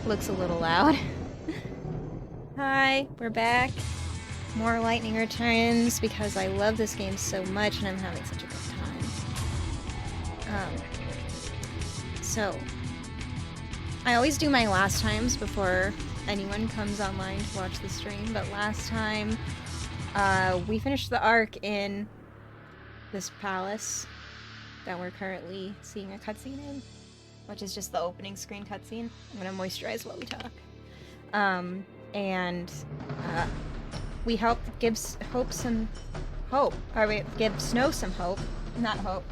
looks a little loud. Hi, we're back. More Lightning Returns because I love this game so much and I'm having such a good time. So, I always do my last times before anyone comes online to watch the stream, but last time we finished the arc in this palace that we're currently seeing a cutscene in, which is just the opening screen cutscene. I'm gonna moisturize while we talk. We helped give Hope some hope. Or we give Snow some hope, not hope.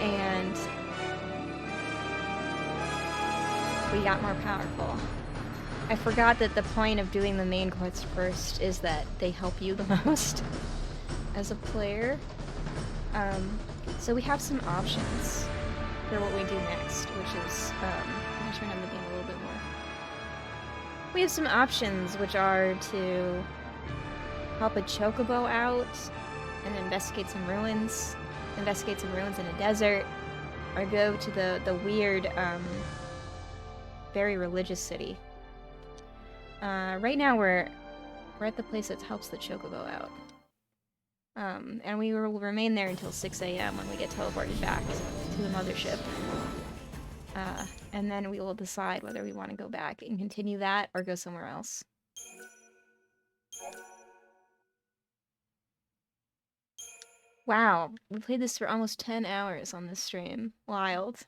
And we got more powerful. I forgot that the point of doing the main quests first is that they help you the most as a player. So we have some options for what we do next, which is, I'm gonna turn on the game a little bit more. We have some options, which are to help a chocobo out and investigate some ruins in a desert, or go to the weird, very religious city. Right now we're at the place that helps the chocobo out. And we will remain there until 6 a.m. when we get teleported back to the mothership. And then we will decide whether we want to go back and continue that or go somewhere else. Wow, we played this for almost 10 hours on this stream. Wild.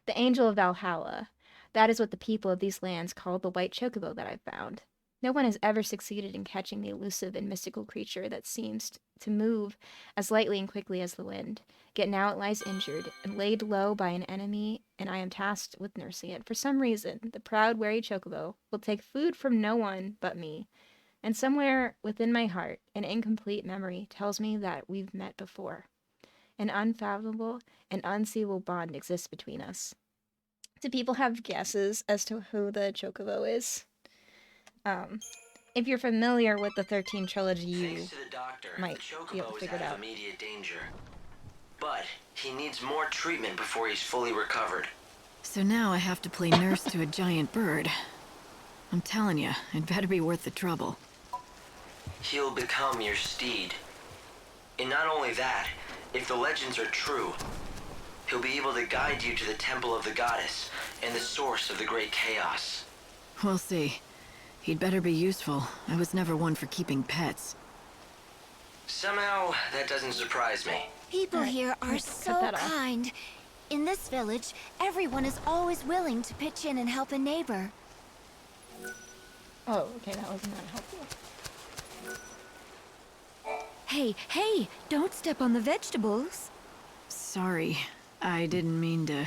The Angel of Valhalla. That is what the people of these lands call the white chocobo that I've found. No one has ever succeeded in catching the elusive and mystical creature that seems to move as lightly and quickly as the wind. Yet now it lies injured and laid low by an enemy, and I am tasked with nursing it. For some reason, the proud, wary chocobo will take food from no one but me. And somewhere within my heart, an incomplete memory tells me that we've met before. An unfathomable and unseeable bond exists between us. Do people have guesses as to who the chocobo is? If you're familiar with the 13 trilogy, you might be able to figure it out. Immediate danger. But he needs more treatment before he's fully recovered. So now I have to play nurse to a giant bird. I'm telling you, it better be worth the trouble. He'll become your steed. And not only that, if the legends are true, he'll be able to guide you to the temple of the goddess and the source of the great chaos. We'll see. He'd better be useful. I was never one for keeping pets. Somehow, that doesn't surprise me. People here are so kind. In this village, everyone is always willing to pitch in and help a neighbor. Oh, okay, that wasn't that helpful. Hey, don't step on the vegetables. Sorry, I didn't mean to...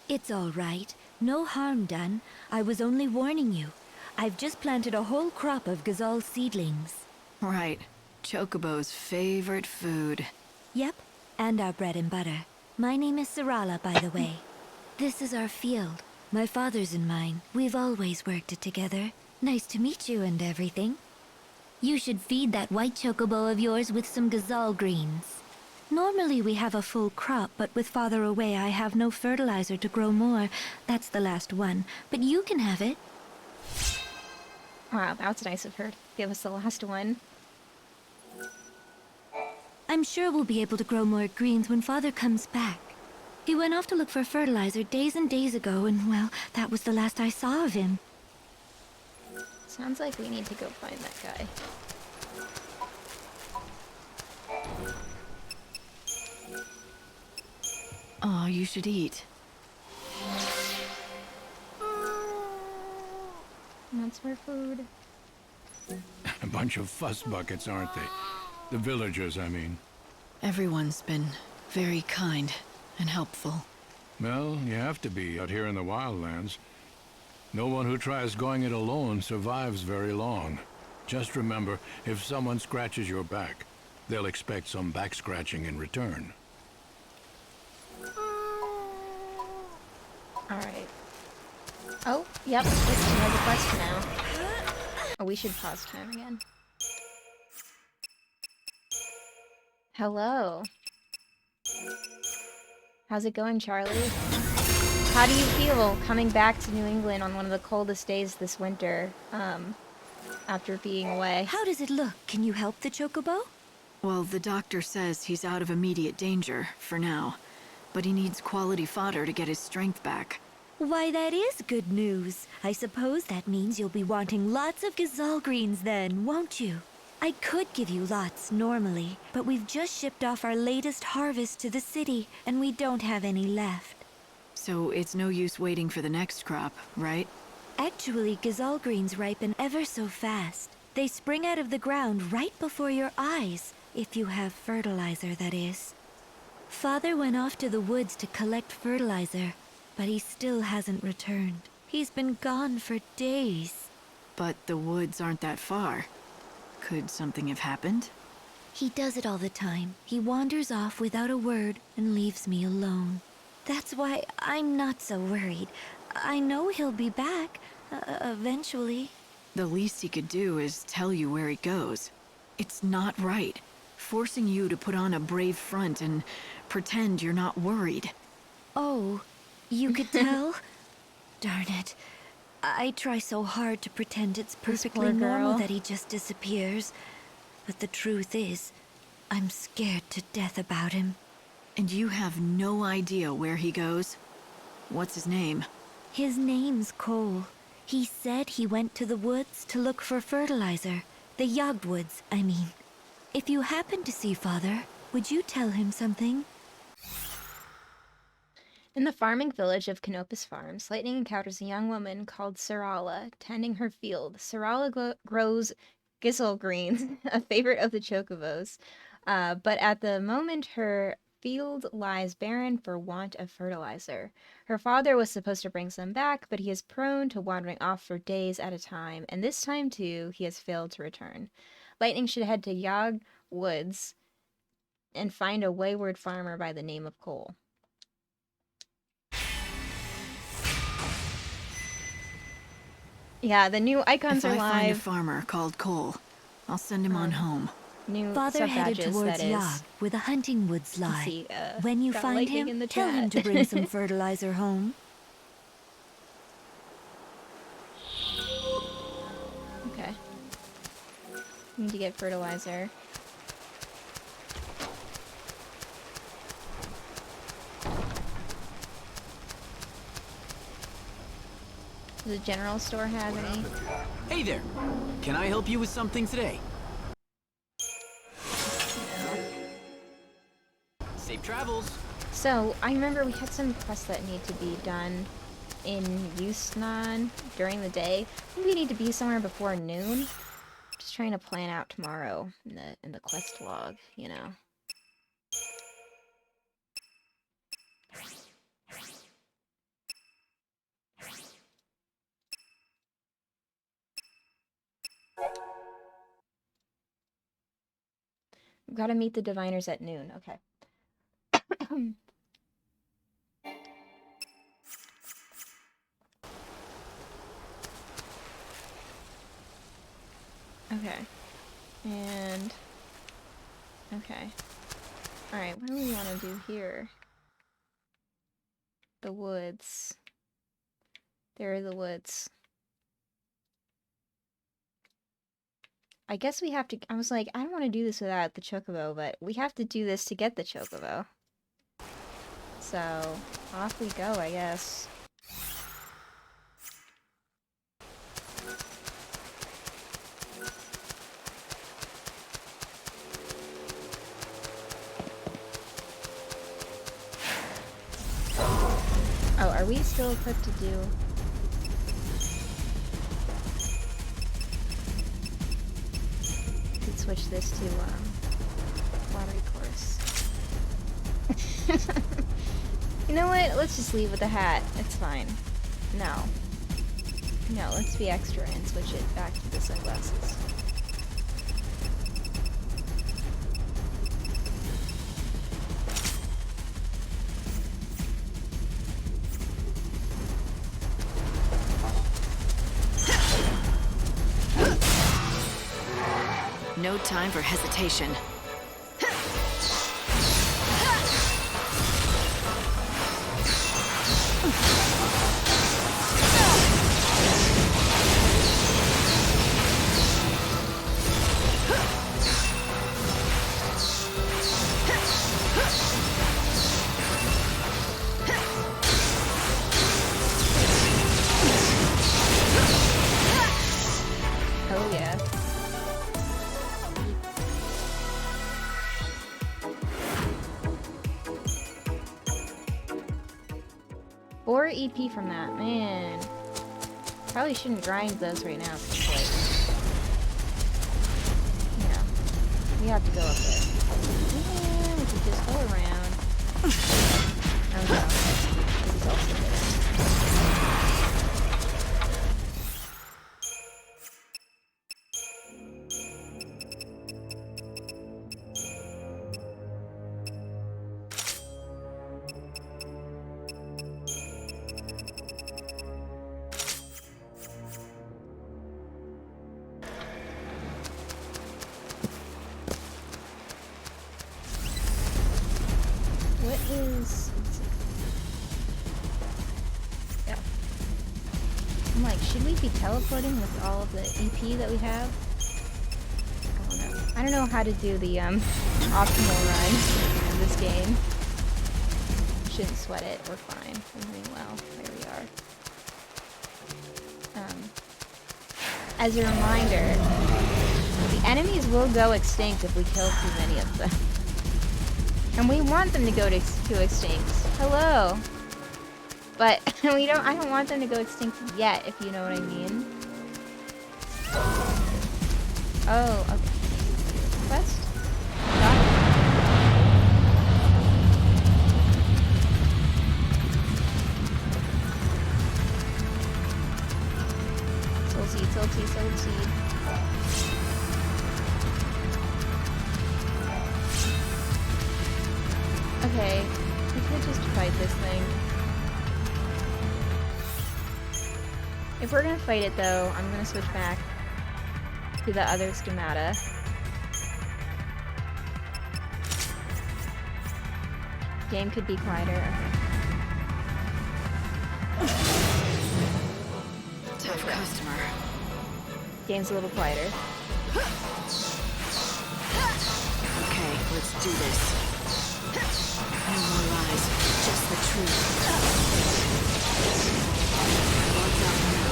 It's all right. No harm done. I was only warning you. I've just planted a whole crop of gazelle seedlings. Right. Chocobo's favorite food. Yep, and our bread and butter. My name is Sarala, by the way. This is our field. My father's and mine. We've always worked it together. Nice to meet you and everything. You should feed that white chocobo of yours with some gazelle greens. Normally we have a full crop, but with father away I have no fertilizer to grow more. That's the last one, but you can have it. Wow, that's nice of her to give us the last one. I'm sure we'll be able to grow more greens when father comes back. He went off to look for fertilizer days and days ago, and well, that was the last I saw of him. Sounds like we need to go find that guy. Oh, you should eat. That's more food. A bunch of fuss buckets, aren't they? The villagers, I mean. Everyone's been very kind and helpful. Well, you have to be out here in the wildlands. No one who tries going it alone survives very long. Just remember, if someone scratches your back, they'll expect some back scratching in return. Alright. Oh, yep, it's another quest now. Oh, we should pause time again. Hello. How's it going, Charlie? How do you feel coming back to New England on one of the coldest days this winter, after being away? How does it look? Can you help the chocobo? Well, the doctor says he's out of immediate danger, for now. But he needs quality fodder to get his strength back. Why, that is good news. I suppose that means you'll be wanting lots of gazal greens then, won't you? I could give you lots normally, but we've just shipped off our latest harvest to the city, and we don't have any left. So it's no use waiting for the next crop, right? Actually, gazal greens ripen ever so fast. They spring out of the ground right before your eyes, if you have fertilizer, that is. Father went off to the woods to collect fertilizer, but he still hasn't returned. He's been gone for days. But the woods aren't that far. Could something have happened? He does it all the time. He wanders off without a word and leaves me alone. That's why I'm not so worried. I know he'll be back, eventually. The least he could do is tell you where he goes. It's not right. Forcing you to put on a brave front and pretend you're not worried. Oh, you could tell? Darn it. I try so hard to pretend it's perfectly poor normal girl. that he just disappears. But the truth is, I'm scared to death about him. And you have no idea where he goes? What's his name? His name's Cole. He said he went to the woods to look for fertilizer. The Yogwoods, I mean. If you happen to see Father, would you tell him something? In the farming village of Canopus Farms, Lightning encounters a young woman called Sarala tending her field. Sarala grows gizzle greens, a favorite of the chocobos, but at the moment her field lies barren for want of fertilizer. Her father was supposed to bring some back, but he is prone to wandering off for days at a time, and this time too he has failed to return. Lightning should head to Yog Woods and find a wayward farmer by the name of Cole. Yeah, the new icons If are I find a live. farmer called Cole, I'll send him on home. New Father sub headed badges, towards that is. Yog, where the hunting woods Let's lie. see, When you got find lightning in him, the tell him chat. to bring some fertilizer home. Okay. Need to get fertilizer. Does the general store have any? Hey there! Can I help you with something today? Safe travels! So, I remember we had some quests that need to be done in Yusnan during the day. I think we need to be somewhere before noon. Just trying to plan out tomorrow in the quest log, you know. We've got to meet the diviners at noon. Okay. Okay. And... Okay. Alright, what do we want to do here? The woods. There are the woods. I guess we have to... I was like, I don't want to do this without the chocobo, but we have to do this to get the chocobo. So, off we go, I guess. Oh, are we still equipped to do... Could switch this to, lottery course. You know what? Let's just leave with the hat. It's fine. No. No, let's be extra and switch it back to the sunglasses. No time for hesitation. Or EP from that. Man. Probably shouldn't grind those right now. 'Cause, like, yeah. We have to go up there. Yeah, we could just go around. Oh no. This is also good. What is... Yeah. I'm like, should we be teleporting with all of the EP that we have? I don't know. I don't know how to do the optimal run in this game. Shouldn't sweat it. We're fine. We're doing well. There we are. As a reminder, the enemies will go extinct if we kill too many of them. And we want them to go to extinct. Hello. But I don't want them to go extinct yet, if you know what I mean. Oh, okay. Quest? Soul seed, soul seed, soul seed. Okay, we could just fight this thing. If we're gonna fight it though, I'm gonna switch back to the other schemata. Game could be quieter. Tough customer. Game's a little quieter. Okay, let's do this. No more lies, just the truth. What's up now?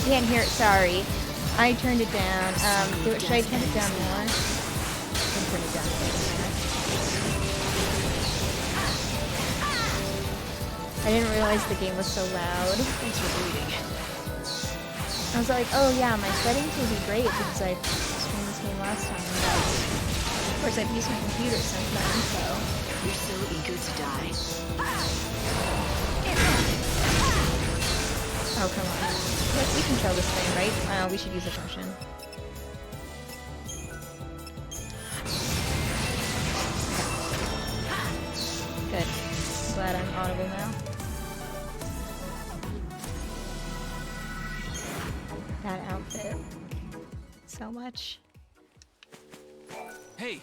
Can't hear it, sorry. I turned it down. Should I turn it down more? I can turn it down a bit more. I didn't realize the game was so loud. Thanks for reading. I was like, oh yeah, my settings will be great because I streamed this game last time. But of course, I've used my computer since then, so... You're so eager to die. Oh, come on. We can kill this thing, right? We should use a potion. Good. Glad I'm audible now. That outfit. So much. Hey,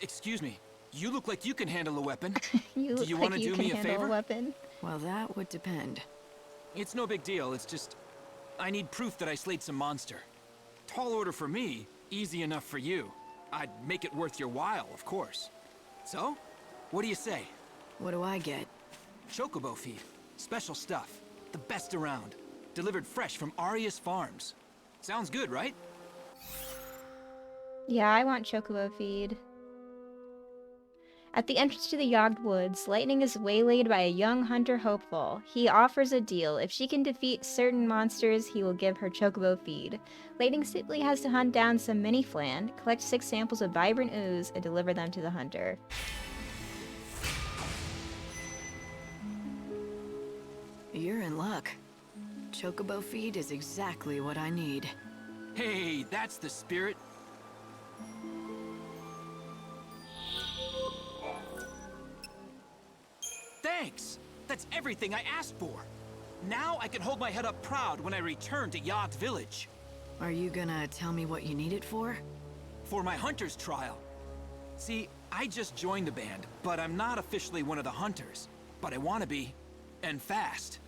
excuse me. You look like you can handle a weapon. You Do you look want like to you do can me a handle favor? a weapon. Well, that would depend. It's no big deal. It's just I need proof that I slayed some monster. Tall order for me, easy enough for you. I'd make it worth your while, of course. So, what do you say? What do I get? Chocobo feed. Special stuff. The best around. Delivered fresh from Arius Farms. Sounds good, right? Yeah, I want Chocobo feed. At the entrance to the Yogged Woods, Lightning is waylaid by a young hunter hopeful. He offers a deal. If she can defeat certain monsters, he will give her Chocobo feed. Lightning simply has to hunt down some mini flan, collect 6 samples of vibrant ooze, and deliver them to the hunter. You're in luck. Chocobo feed is exactly what I need. Hey, that's the spirit. Thanks! That's everything I asked for. Now I can hold my head up proud when I return to Yogged Village. Are you gonna tell me what you need it for? For my hunter's trial. See, I just joined the band, but I'm not officially one of the hunters. But I want to be, and fast.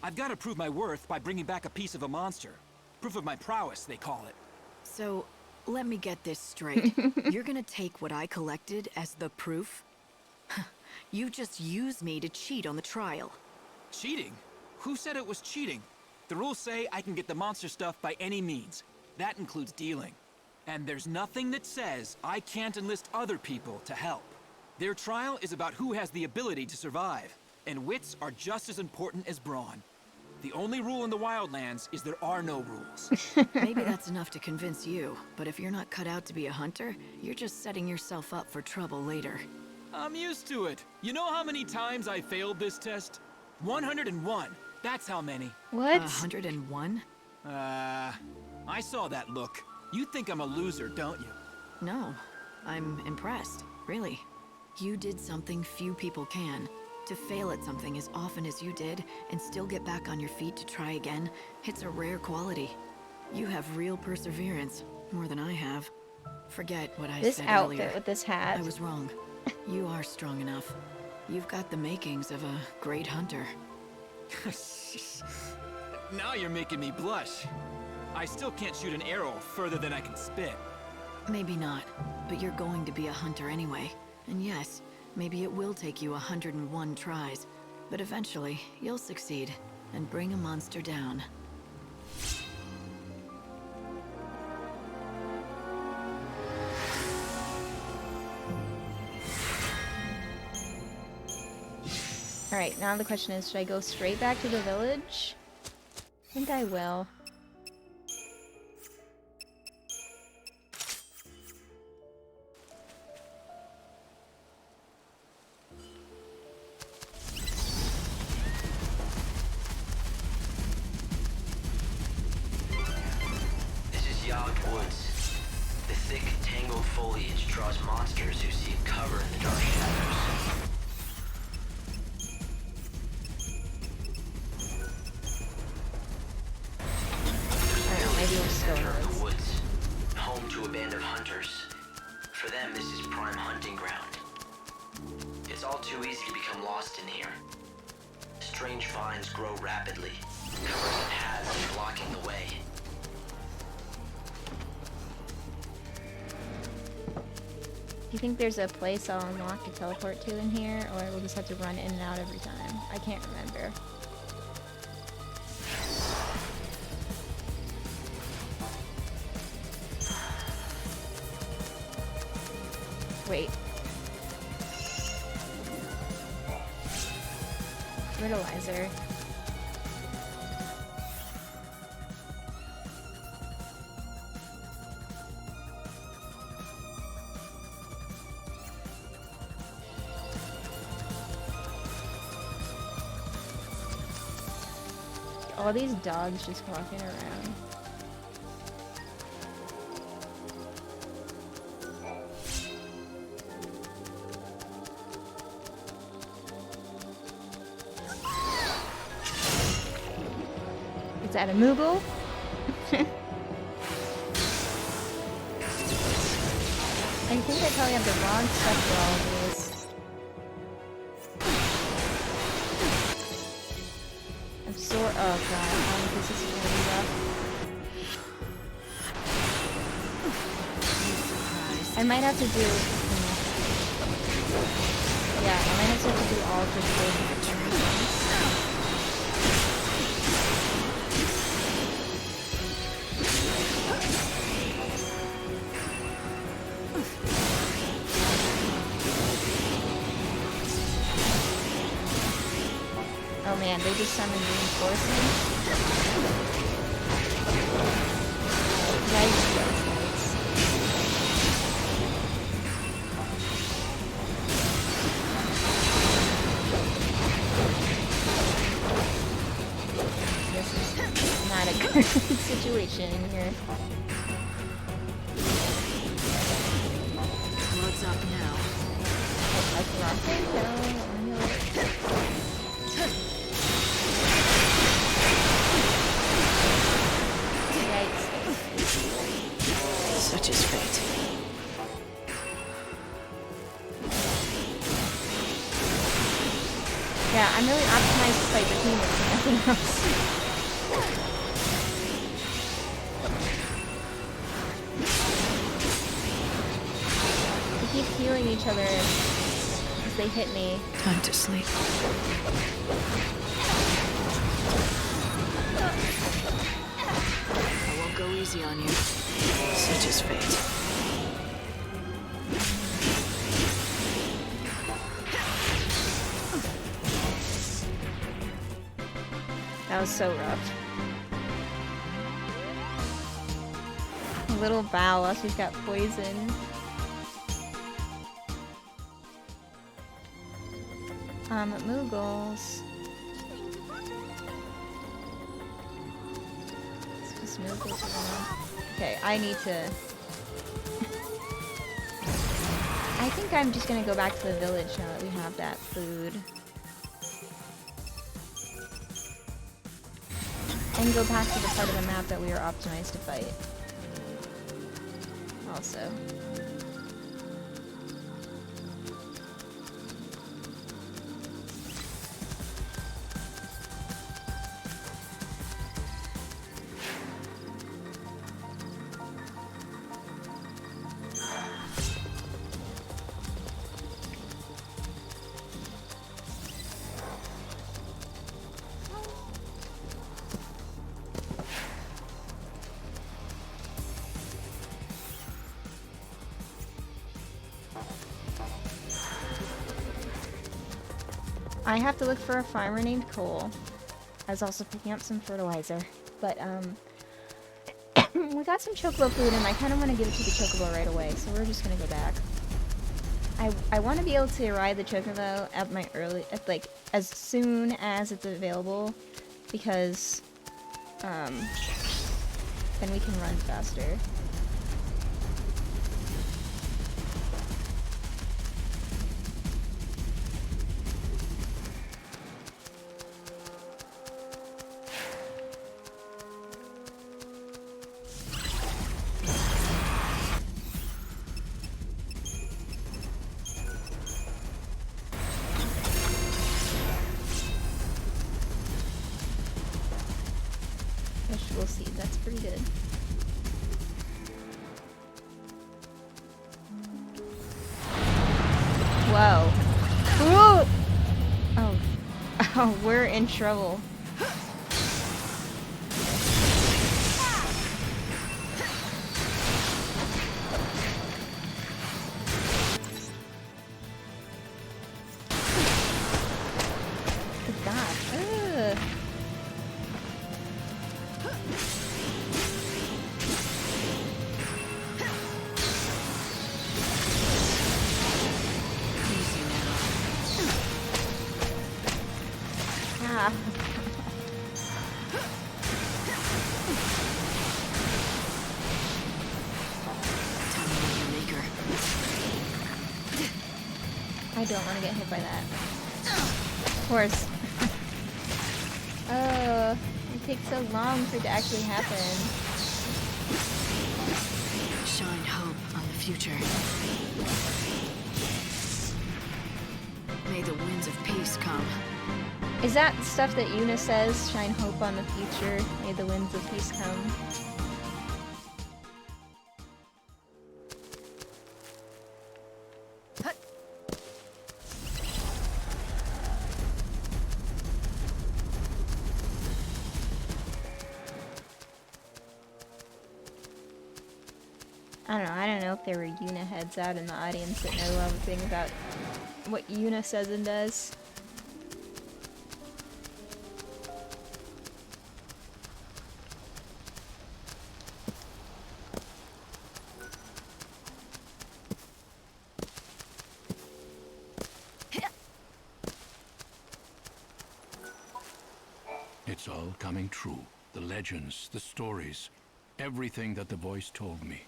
I've got to prove my worth by bringing back a piece of a monster. Proof of my prowess, they call it. So, let me get this straight. You're gonna take what I collected as the proof? You just used me to cheat on the trial. Cheating? Who said it was cheating? The rules say I can get the monster stuff by any means. That includes dealing. And there's nothing that says I can't enlist other people to help. Their trial is about who has the ability to survive, and wits are just as important as brawn. The only rule in the Wildlands is there are no rules. Maybe that's enough to convince you, but if you're not cut out to be a hunter, you're just setting yourself up for trouble later. I'm used to it. You know how many times I failed this test? 101. That's how many. What? 101? I saw that look. You think I'm a loser, don't you? No, I'm impressed, really. You did something few people can. To fail at something as often as you did, and still get back on your feet to try again, it's a rare quality. You have real perseverance, more than I have. Forget what I This said outfit earlier. with this hat. I was wrong. You are strong enough. You've got the makings of a great hunter. Now you're making me blush. I still can't shoot an arrow further than I can spit. Maybe not, but you're going to be a hunter anyway. And yes, maybe it will take you 101 tries, but eventually you'll succeed and bring a monster down. Alright, now the question is, should I go straight back to the village? I think I will. This is Yogg Woods. The thick, tangled foliage draws monsters who seek cover in the dark shadows. Alright, maybe we'll just go in Center the of the woods. woods, home to a band of hunters. For them, this is prime hunting ground. It's all too easy to become lost in here. Strange vines grow rapidly, covering the paths and blocking the way. Do you think there's a place I'll unlock to teleport to in here, or we'll just have to run in and out every time? I can't remember. Wait. Fertilizer. All these dogs just walking around. Is that a Moogle? I think I probably have the wrong stuff for all of these. Oh god, this is really rough. I might have to do... Yeah, I might have to do all for Oh man, they just summoned reinforcements. Yikes, yikes, yikes. This is not a good situation here. What's up now? That's the wrong thing? No, Such is fate. really optimized to fight behemoths and nothing else. We keep healing each other as they hit me. Time to sleep. I won't go easy on you. Such is fate. That was so rough. A little bow while she's got poison. Moogles. It's just Moogles around. Okay, I need to... I think I'm just gonna go back to the village now that we have that food. And go back to the part of the map that we are optimized to fight. Also. I have to look for a farmer named Cole. I was also picking up some fertilizer. But, we got some chocobo food and I kind of want to give it to the chocobo right away, so we're just gonna go back. I want to be able to ride the chocobo at my like, as soon as it's available, because, then we can run faster. Vegetable seed, that's pretty good. Whoa. Ooh! Oh. Oh, we're in trouble. Good God. Ugh. Ah. I don't want to get hit by that. Of course. Oh, it takes so long for it to actually happen. Shine hope on the future. May the winds of peace come. Is that stuff that Yuna says? Shine hope on the future. May the winds of peace come. I don't know if there were Yuna heads out in the audience that know everything about what Yuna says and does. It's all coming true. The legends, the stories, everything that the voice told me.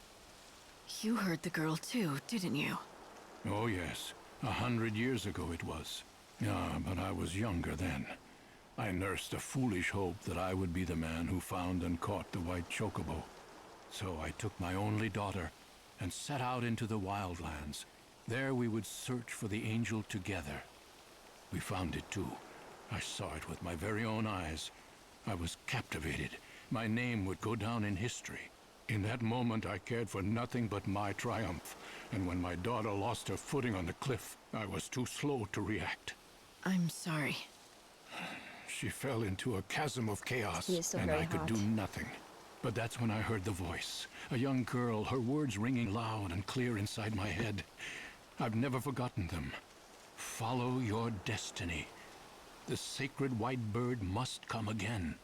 You heard the girl too, didn't you? Oh yes, 100 years ago it was. But I was younger then. I nursed a foolish hope that I would be the man who found and caught the white chocobo. So I took my only daughter and set out into the wildlands. There we would search for the angel together. We found it too, I saw it with my very own eyes. I was captivated. My name would go down in history. In that moment, I cared for nothing but my triumph. And when my daughter lost her footing on the cliff, I was too slow to react. I'm sorry. She fell into a chasm of chaos, He is so and very I could hot. do nothing. But that's when I heard the voice. A young girl, her words ringing loud and clear inside my head. I've never forgotten them. Follow your destiny. The sacred white bird must come again.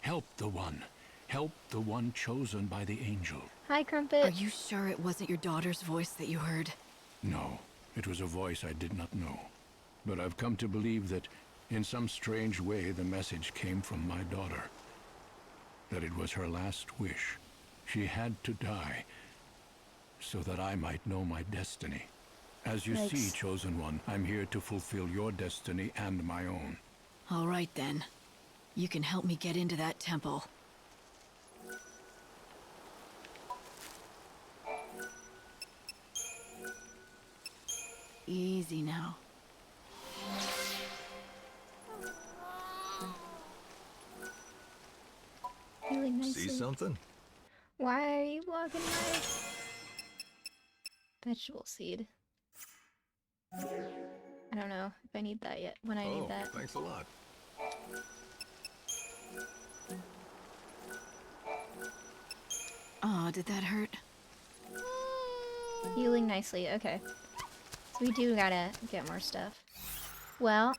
Help the one. Help the one chosen by the angel. Hi, Are Crumpet. you sure it wasn't your daughter's voice that you heard? No, it was a voice I did not know. But I've come to believe that, in some strange way, the message came from my daughter. That it was her last wish. She had to die, so that I might know my destiny. As you see, Yikes. Chosen One, I'm here to fulfill your destiny and my own. All right then. You can help me get into that temple. Easy now. Really nicely. See something? Why are you blocking my vegetable seed? I don't know if I need that yet. When I need that. Thanks a lot. Aw, did that hurt? Healing nicely. Okay. So we do gotta get more stuff. Well,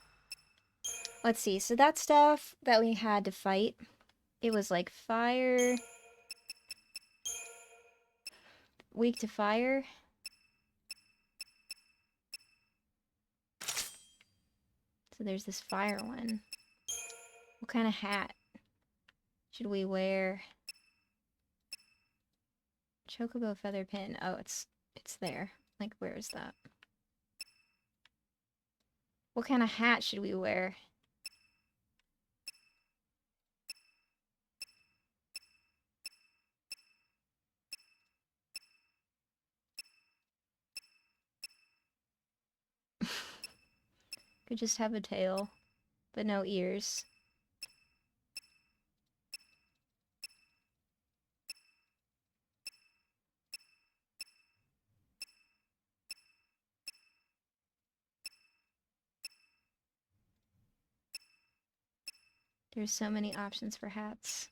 let's see. So that stuff that we had to fight, it was like fire. Weak to fire. So there's this fire one. What kind of hat should we wear? Chocobo feather pin. Oh, it's there. Like, where is that? What kind of hat should we wear? Could just have a tail, but no ears. There's so many options for hats.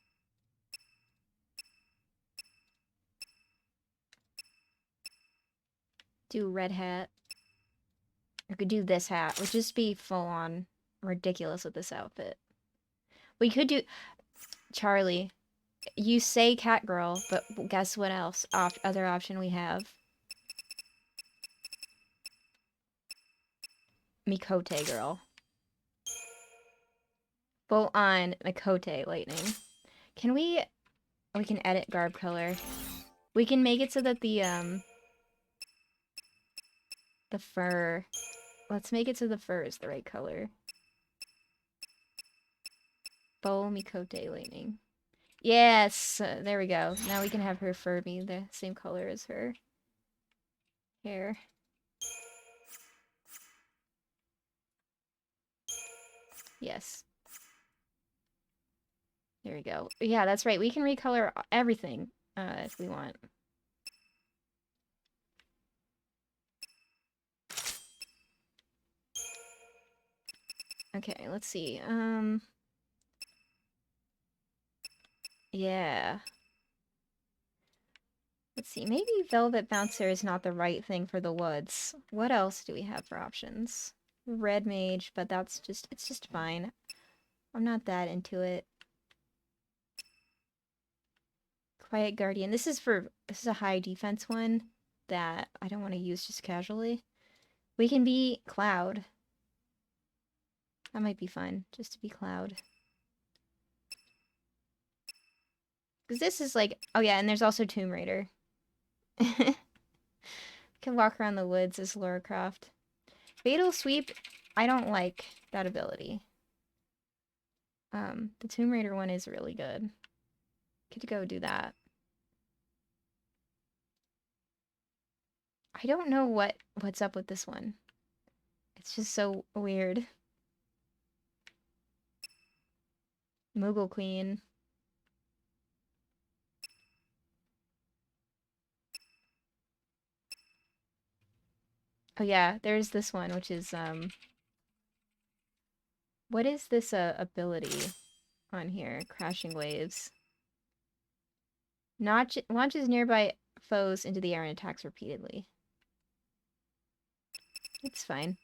Do red hat. Or could do this hat. Would just be full on ridiculous with this outfit. We could do... Charlie, you say cat girl, but guess what else? Other option we have. Mikote girl. Full on Mikote lightning. Can we... We can edit garb color. We can make it so that the fur... Let's make it so the fur is the right color. Bow Mikote lightning. Yes! There we go. Now we can have her fur be the same color as her hair. Yes. There we go. Yeah, that's right. We can recolor everything if we want. Okay, let's see. Yeah. Let's see. Maybe Velvet Bouncer is not the right thing for the woods. What else do we have for options? Red Mage, but that's just... It's just fine. I'm not that into it. Quiet Guardian. This is a high defense one that I don't want to use just casually. We can be Cloud. That might be fun, just to be Cloud. Because this is like... Oh yeah, and there's also Tomb Raider. Can walk around the woods as Lara Croft. Fatal Sweep, I don't like that ability. The Tomb Raider one is really good. Could go do that. I don't know what's up with this one. It's just so weird. Moogle Queen. Oh yeah, there's this one, which is, what is this, ability on here? Crashing Waves. Launches nearby foes into the air and attacks repeatedly. It's fine.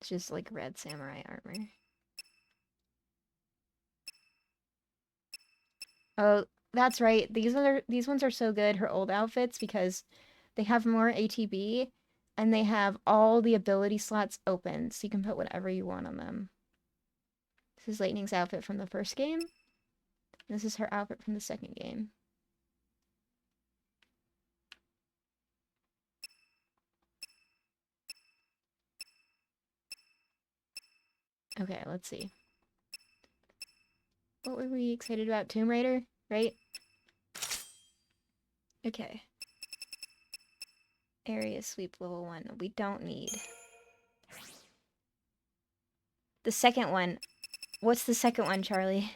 It's just like red samurai armor. Oh, that's right. These ones are so good, her old outfits, because they have more ATB and they have all the ability slots open, so you can put whatever you want on them. This is Lightning's outfit from the first game. This is her outfit from the second game. Okay, let's see. What were we excited about? Tomb Raider, right? Okay. Area sweep level 1. We don't need. The second one. What's the second one, Charlie?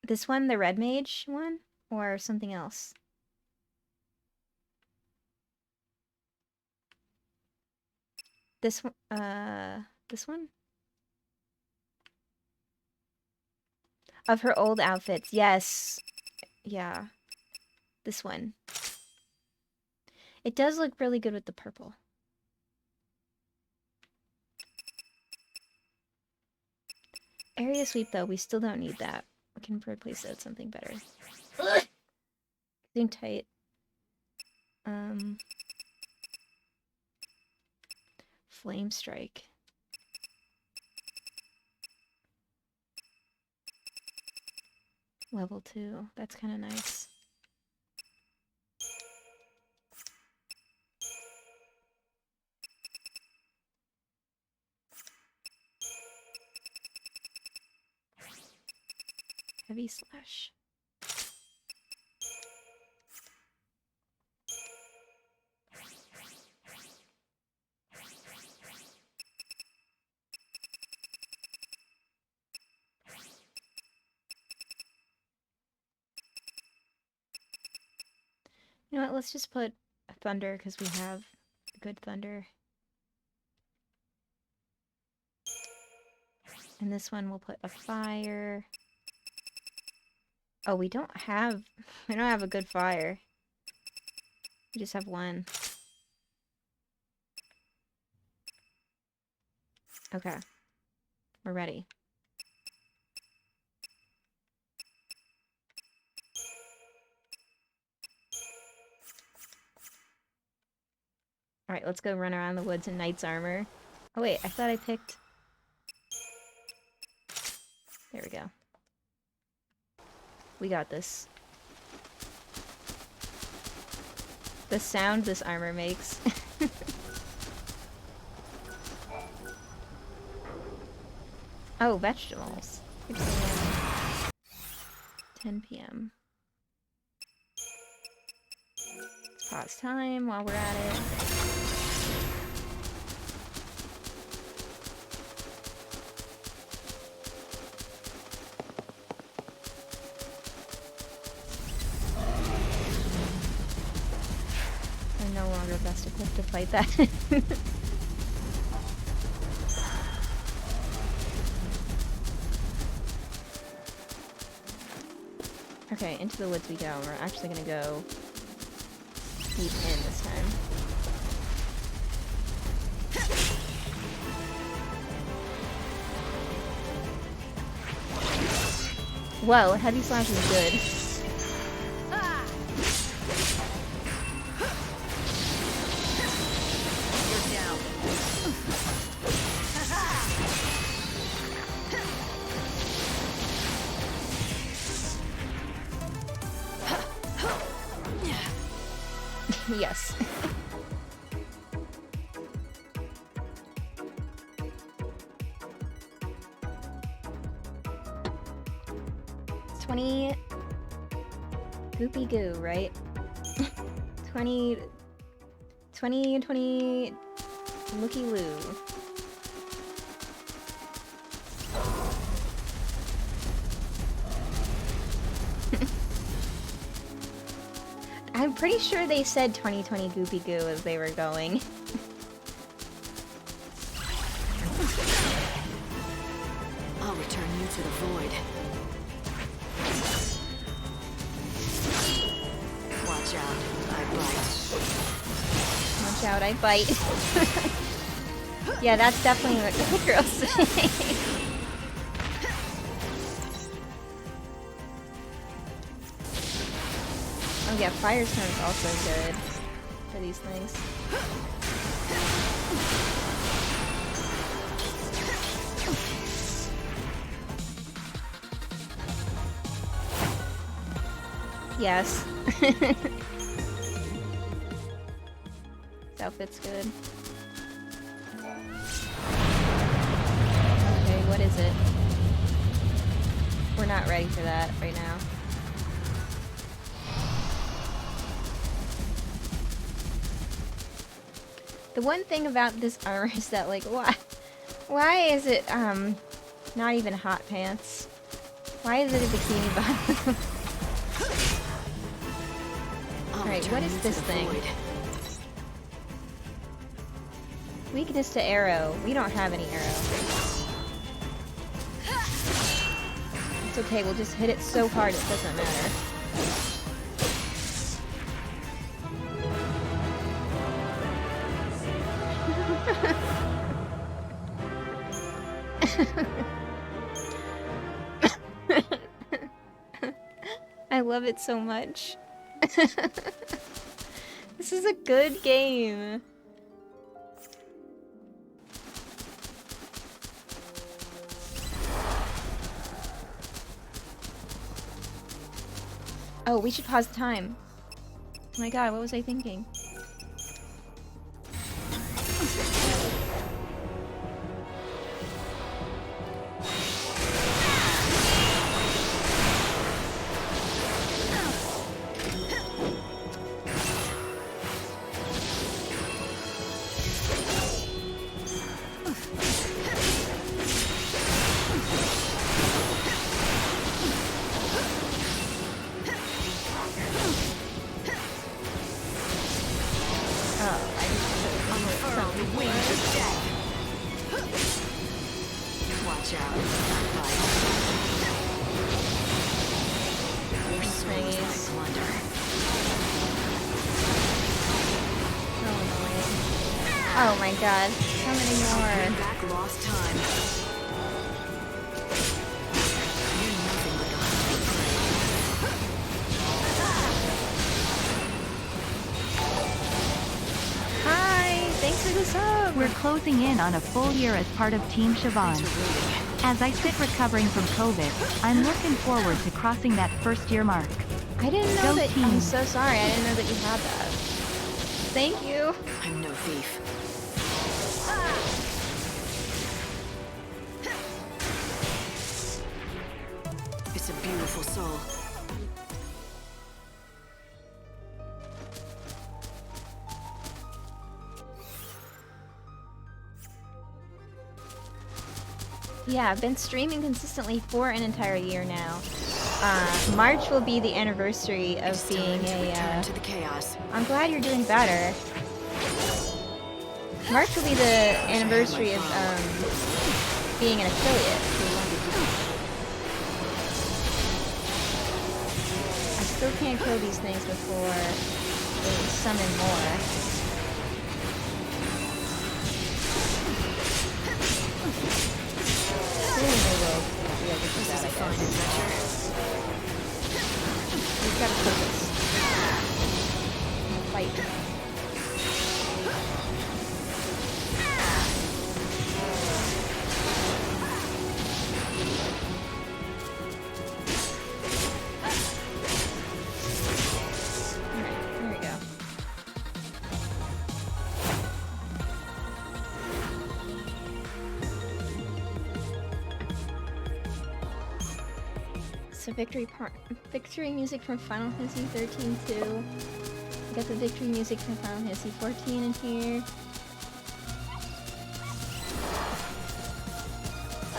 This one, the red mage one? Or something else? This one, this one? Of her old outfits, yes. Yeah. This one. It does look really good with the purple. Area sweep, though, we still don't need that. We can replace it with something better. Getting tight. Flame strike. Level 2. That's kind of nice. Heavy slash. You know what, let's just put a thunder because we have a good thunder. And this one we'll put a fire. Oh, we don't have a good fire. We just have one. Okay. We're ready. Alright, let's go run around the woods in knight's armor. Oh wait, I thought I picked... There we go. We got this. The sound this armor makes. Oh, vegetables. 10 p.m. Let's pause time while we're at it. I'm no longer best equipped to fight that. Okay, into the woods we go. We're actually gonna go deep in this time. Whoa, heavy slash is good. Yes. It's 23 Goopy goo, right? 2020 looky loo. I'm pretty sure they said 2020 Goopy Goo as they were going. I'll return you to the void. Watch out, I bite. Watch out, I bite. Yeah, that's definitely what the girls say. Oh yeah, Firestorm's also good for these things. Yes. This outfit's good. Okay, what is it? We're not ready for that right now. The one thing about this armor is that, like, why is it, not even hot pants? Why is it a bikini bottom? Alright, what is this thing? Weakness to arrow. We don't have any arrow. It's okay, we'll just hit it so hard it doesn't matter. I love it so much. This is a good game. Oh, we should pause the time. Oh my god, what was I thinking? Oh my god, how many more? Back lost time. You're nothing but a hunted prey. Hi, thanks for the sub. We're closing in on a full year as part of Team Siobhan. As I sit recovering from COVID, I'm looking forward to crossing that first year mark. I didn't know Go that. team. I'm so sorry. I didn't know that you had that. Thank you. I'm no thief. It's a beautiful soul. Yeah, I've been streaming consistently for an entire year now. March will be the anniversary of It's being time to return a. to the chaos. I'm glad you're doing better. March will be the anniversary of being an affiliate. I still can't kill these things before they summon more. Clearly they will be able to do that, I guess. We've got to focus. Fight. Alright, there we go. So victory music from Final Fantasy 13 too. I got the victory music from Final Fantasy 14 in here.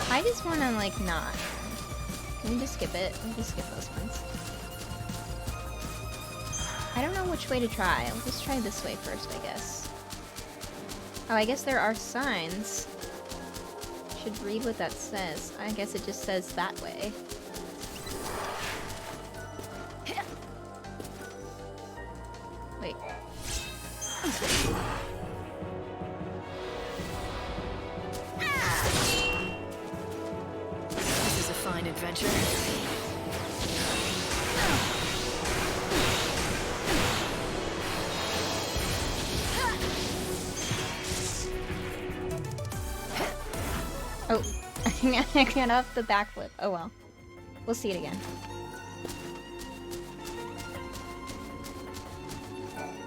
I just wanna like not. Can we just skip it? We just skip those ones. I don't know which way to try. I'll just try this way first, I guess. Oh, I guess there are signs. Should read what that says. I guess it just says that way. Wait. This is a fine adventure. Oh, I got off the backflip. Oh well. We'll see it again.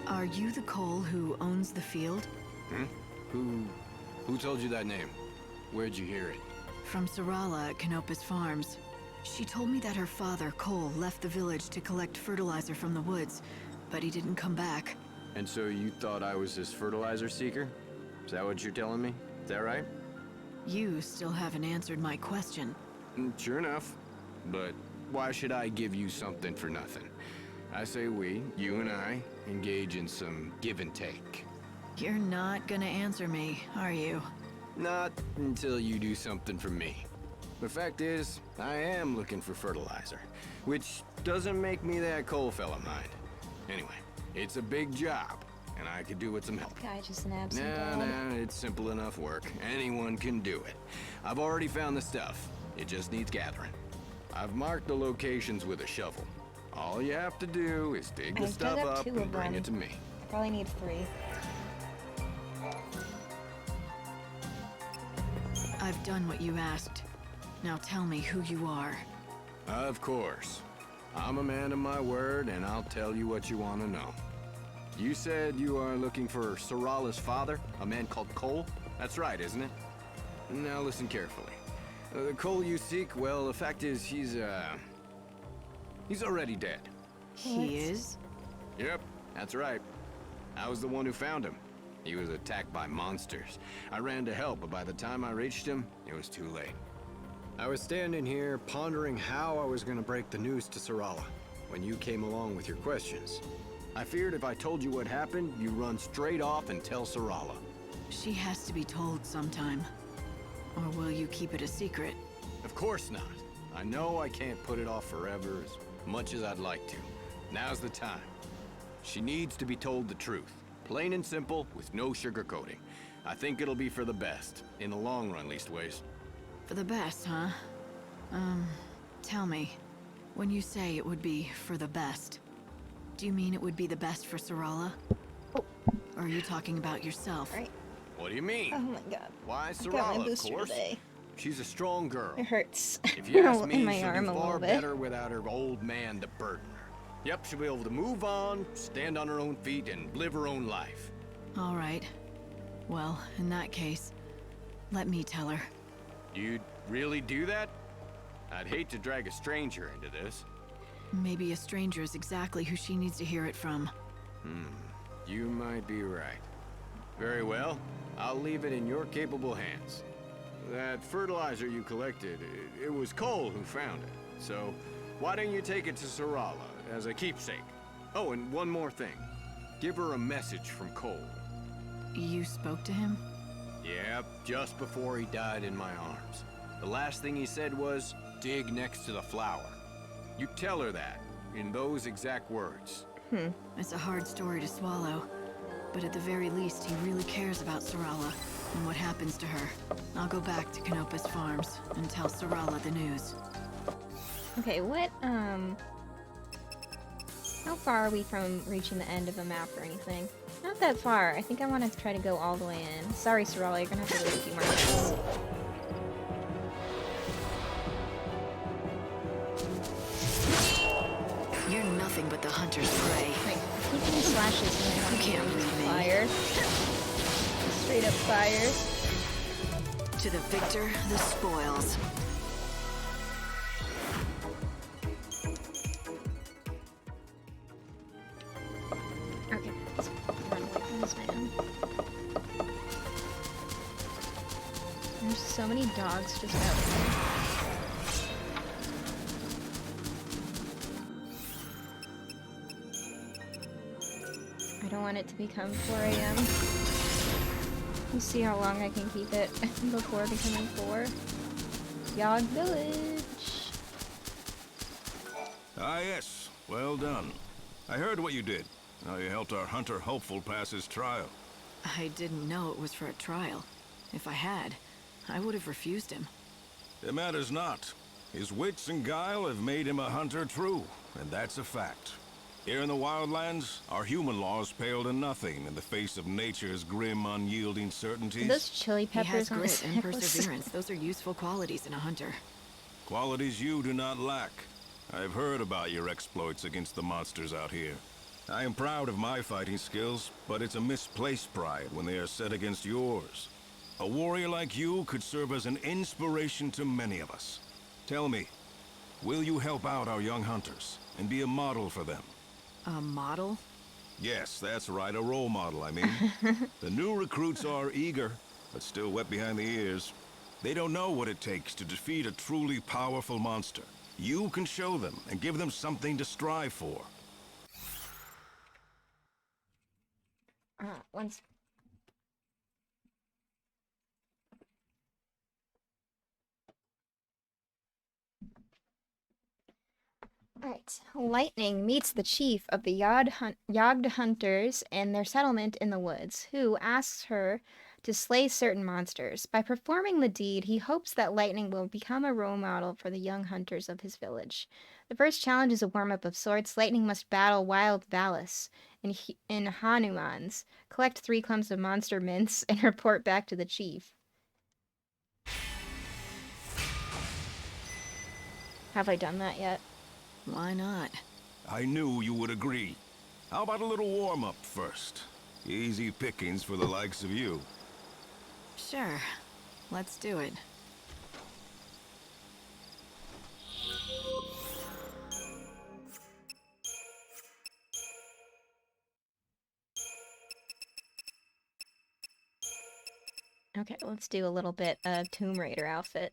Are you the Cole who owns the field? Who told you that name? Where'd you hear it? From Sarala at Canopus Farms. She told me that her father, Cole, left the village to collect fertilizer from the woods, but he didn't come back. And so you thought I was this fertilizer seeker? Is that what you're telling me? Is that right? You still haven't answered my question. Sure enough. But why should I give you something for nothing? I say we, you and I, engage in some give and take. You're not gonna answer me, are you? Not until you do something for me. The fact is, I am looking for fertilizer, which doesn't make me that Cole fella mind. Anyway, it's a big job, and I could do with some help. Guy just an absent dad. Nah, it's simple enough work. Anyone can do it. I've already found the stuff. It just needs gathering. I've marked the locations with a shovel. All you have to do is dig the I've stuff dug up up 2 and of bring them. it to me. I probably need 3. I've done what you asked. Now tell me who you are. Of course. I'm a man of my word, and I'll tell you what you want to know. You said you are looking for Sarala's father, a man called Cole? That's right, isn't it? Now listen carefully. The Cole you seek, well, the fact is he's already dead. He is? Yep, that's right. I was the one who found him. He was attacked by monsters. I ran to help, but by the time I reached him, it was too late. I was standing here pondering how I was going to break the news to Sarala when you came along with your questions. I feared if I told you what happened, you'd run straight off and tell Sarala. She has to be told sometime. Or will you keep it a secret? Of course not. I know I can't put it off forever as much as I'd like to. Now's the time. She needs to be told the truth. Plain and simple, with no sugarcoating. I think it'll be for the best. In the long run, leastways. For the best, huh? Tell me. When you say it would be for the best, do you mean it would be the best for Sarala? Oh. Or are you talking about yourself? Right. What do you mean? Oh my god. Why I got my Sarala, of booster course? today. She's a strong girl. It hurts. If you ask me, in my she'll arm do a far little bit. better without her old man to burden her. Yep, she'll be able to move on, stand on her own feet, and live her own life. All right. Well, in that case, let me tell her. You'd really do that? I'd hate to drag a stranger into this. Maybe a stranger is exactly who she needs to hear it from. You might be right. Very well. I'll leave it in your capable hands. That fertilizer you collected, it was Cole who found it. So, why don't you take it to Sarala as a keepsake? Oh, and one more thing. Give her a message from Cole. You spoke to him? Yep, just before he died in my arms. The last thing he said was, dig next to the flower. You tell her that, in those exact words. It's a hard story to swallow. But at the very least, he really cares about Sarala and what happens to her. I'll go back to Canopus Farms and tell Sarala the news. Okay, what, how far are we from reaching the end of a map or anything? Not that far. I think I want to try to go all the way in. Sorry, Sarala, you're gonna have to wait a few more minutes. You're nothing but the hunter's prey. Right, keep getting slashes when I want You can't read me. fire. Straight up fire. To the victor, the spoils. There's so many dogs just out there. I don't want it to become 4 a.m. We'll see how long I can keep it before becoming 4. Yog Village. Ah, yes. Well done. I heard what you did. How you helped our hunter Hopeful pass his trial. I didn't know it was for a trial. If I had, I would have refused him. It matters not. His wits and guile have made him a hunter true, and that's a fact. Here in the Wildlands, our human laws pale to nothing in the face of nature's grim, unyielding Are certainties. those chili He has peppers on grit his and necklace? perseverance. Those are useful qualities in a hunter. Qualities you do not lack. I've heard about your exploits against the monsters out here. I am proud of my fighting skills, but it's a misplaced pride when they are set against yours. A warrior like you could serve as an inspiration to many of us. Tell me, will you help out our young hunters and be a model for them? A model? Yes, that's right, a role model, I mean. The new recruits are eager, but still wet behind the ears. They don't know what it takes to defeat a truly powerful monster. You can show them and give them something to strive for. Once. Alright. Lightning meets the chief of the Yogd hunters in their settlement in the woods, who asks her to slay certain monsters. By performing the deed, he hopes that Lightning will become a role model for the young hunters of his village. The first challenge is a warm-up of sorts. Lightning must battle Wild Valis in Hanumans, collect 3 clumps of monster mints, and report back to the chief. Have I done that yet? Why not? I knew you would agree. How about a little warm-up first? Easy pickings for the likes of you. Sure. Let's do it. Okay, let's do a little bit of Tomb Raider outfit,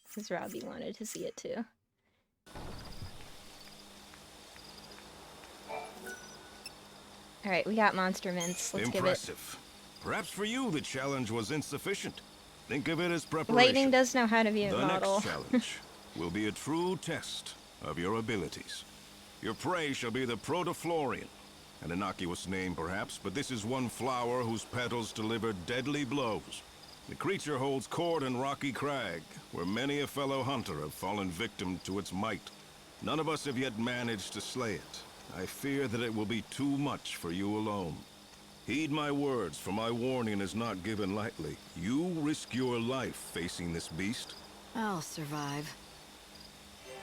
because Robbie wanted to see it too. Alright, we got monster mints. Let's Impressive. Perhaps for you the challenge was insufficient. Think of it as give it. preparation. Lightning does know how to be a The model. next challenge will be a true test of your abilities. Your prey shall be the Protoflorian. An innocuous name, perhaps, but this is one flower whose petals deliver deadly blows. The creature holds court in Rocky Crag, where many a fellow hunter have fallen victim to its might. None of us have yet managed to slay it. I fear that it will be too much for you alone. Heed my words, for my warning is not given lightly. You risk your life facing this beast. I'll survive.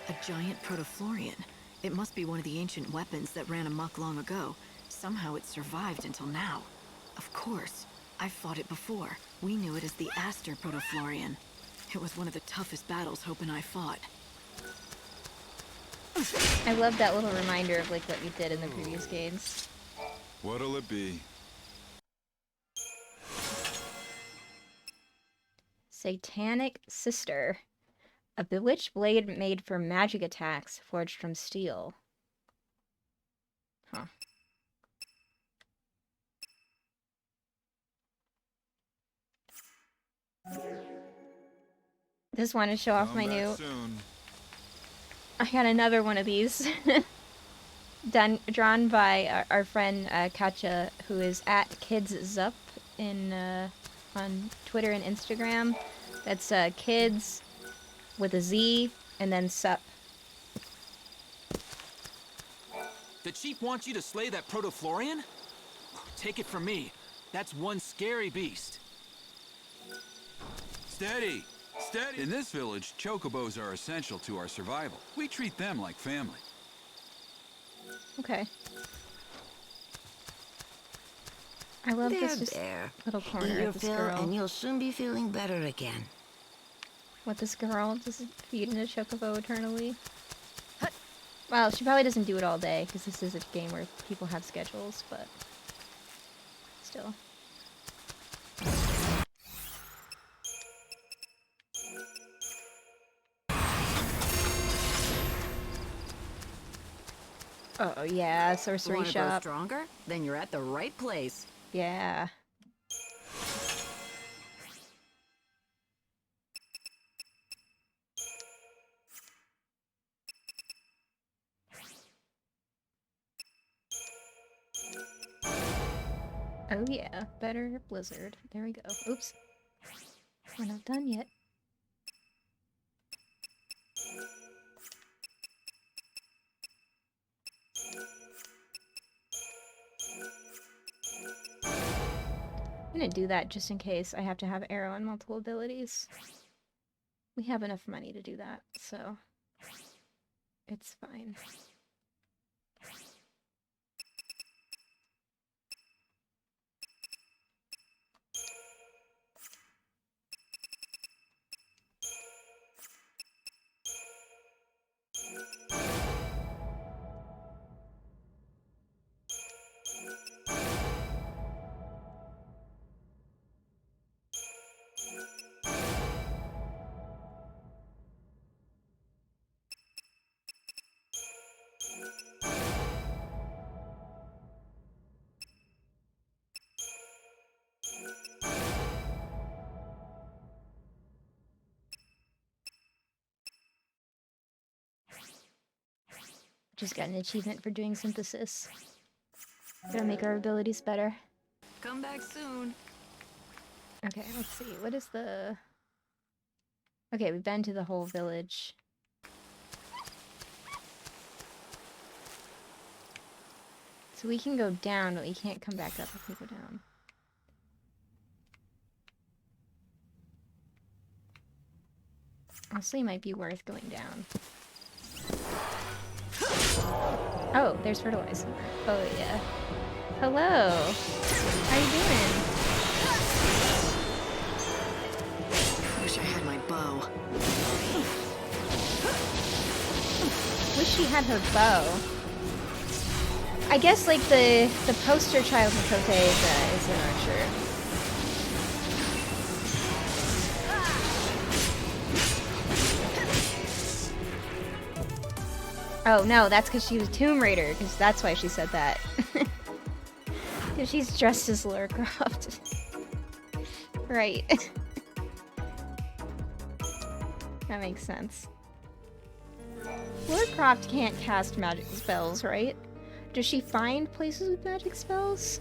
A giant Protoflorian. It must be one of the ancient weapons that ran amok long ago. Somehow it survived until now. Of course. I've fought it before. We knew it as the Aster Protoflorian. It was one of the toughest battles Hope and I fought. I love that little reminder of like what we did in the previous games. What'll it be? Satanic Sister. A bewitched blade made for magic attacks, forged from steel. Huh. Just want to show off my new... I got another one of these. Drawn by our friend Katja, who is at KidsZup on Twitter and Instagram. That's kids with a Z and then sup. The chief wants you to slay that Protoflorian? Take it from me. That's one scary beast. Steady! Steady! In this village, chocobos are essential to our survival. We treat them like family. Okay. I love this just there. little Eat corner your of this fill girl. and you'll soon be feeling better again. What, this girl just feeding a chocobo eternally? Well, she probably doesn't do it all day, because this is a game where people have schedules, but still. Oh yeah, sorcery Want to grow shop. stronger? Then you're at the right place. Yeah. Oh yeah, better blizzard. There we go. Oops. We're not done yet. I'm gonna do that just in case I have to have arrow and multiple abilities. We have enough money to do that, so it's fine. Just got an achievement for doing synthesis. Gotta make our abilities better. Come back soon. Okay, let's see. What is the... Okay, we've been to the whole village. So we can go down, but we can't come back up if we go down. Honestly, it might be worth going down. Oh, there's fertilizer. Oh, yeah. Hello! How you doing? Wish I had my bow. Wish she had her bow. I guess, like, the poster child for Kote is an archer. Oh, no, that's because she was Tomb Raider, because that's why she said that. Because she's dressed as Lara Croft. Right. That makes sense. Lara Croft can't cast magic spells, right? Does she find places with magic spells?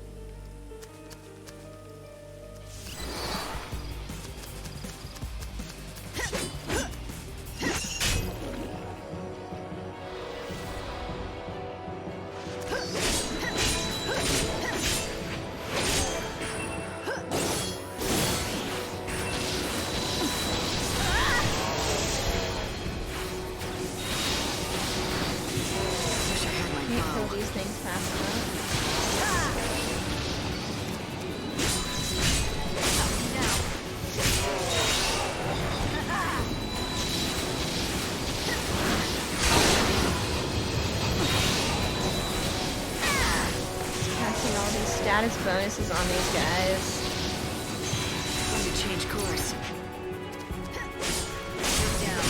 Bonuses on these guys. Let me change course. Down.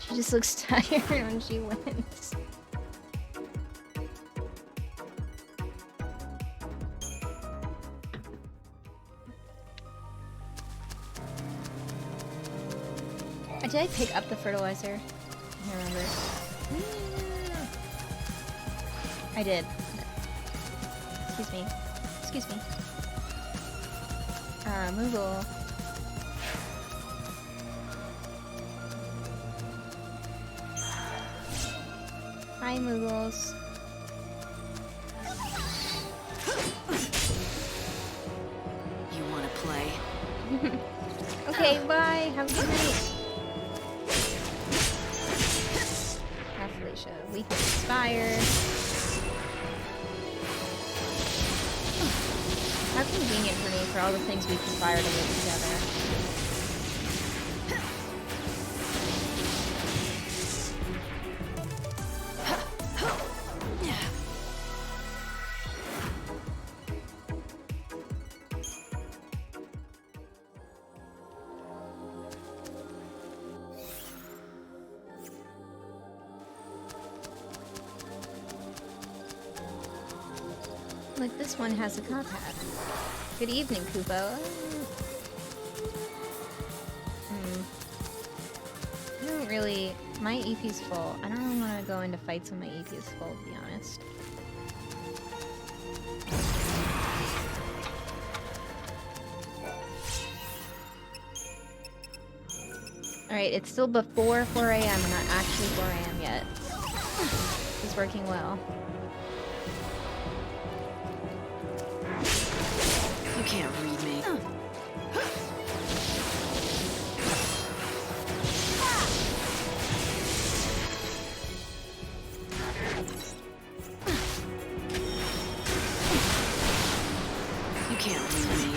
She just looks tired when she wins. Did I pick up the fertilizer? I can't remember. I did. Excuse me. Excuse me. Moogle. Hi, Moogles. You want to play? Okay, bye. Have a good night. We can inspire. How convenient for me for all the things we conspire to live together. Like this one has a cop hat. Good evening, Kupo. I don't really... My EP's full. I don't really want to go into fights when my EP is full, to be honest. Alright, it's still before 4 a.m. and not actually 4 a.m. yet. It's working well. You can't read me. You can't read me.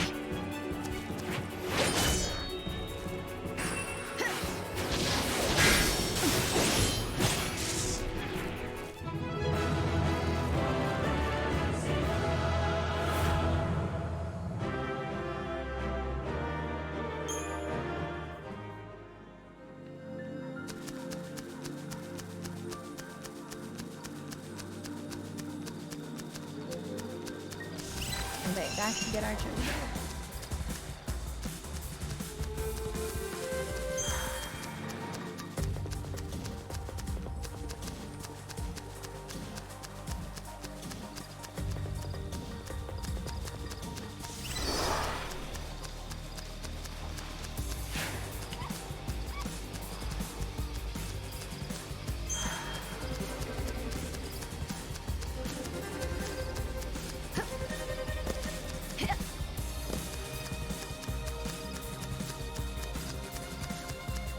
Okay, back to get our turn.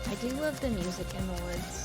I do love the music in the woods.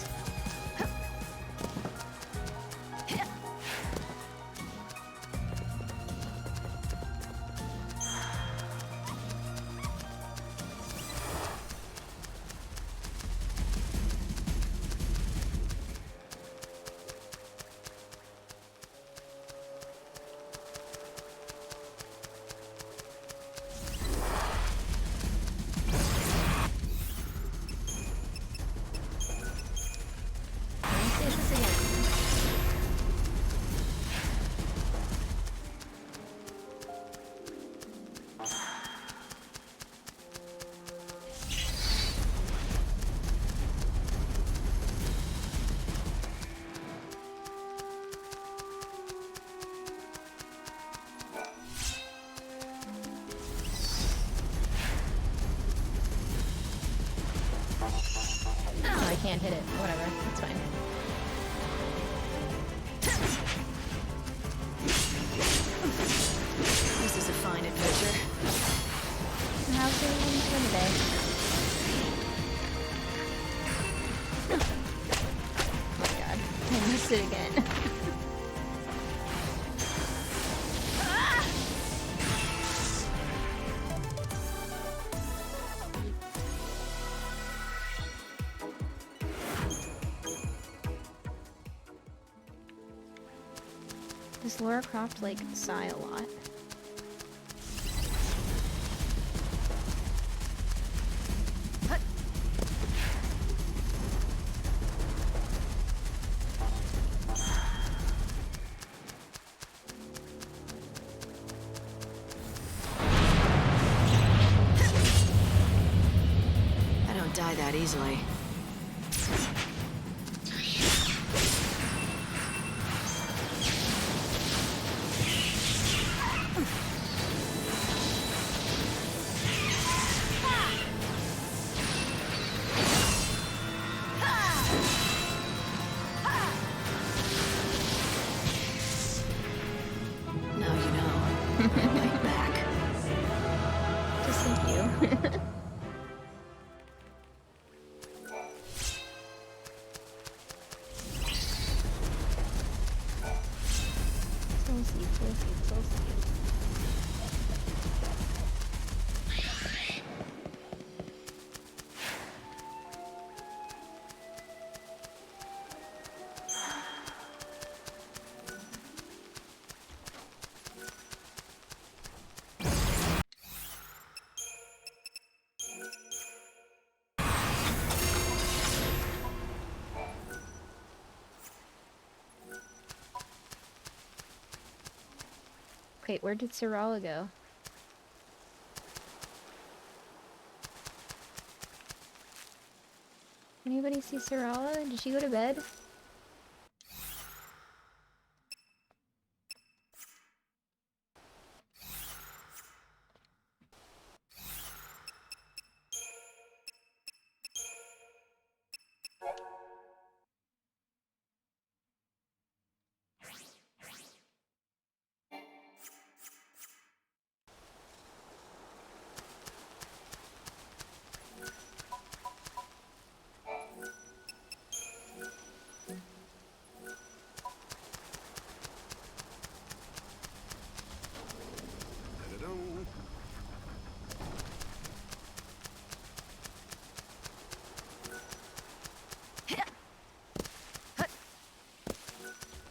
Oh, I can't hit it. Whatever. It's fine. This is a fine adventure. How's everyone doing today? Oh my god. I missed it again. Does Lara Croft, like, sigh a lot? I don't die that easily. Now you know. Right back. Just like you. Soul seed, soul seed, soul seed. Wait, where did Sarala go? Anybody see Sarala? Did she go to bed?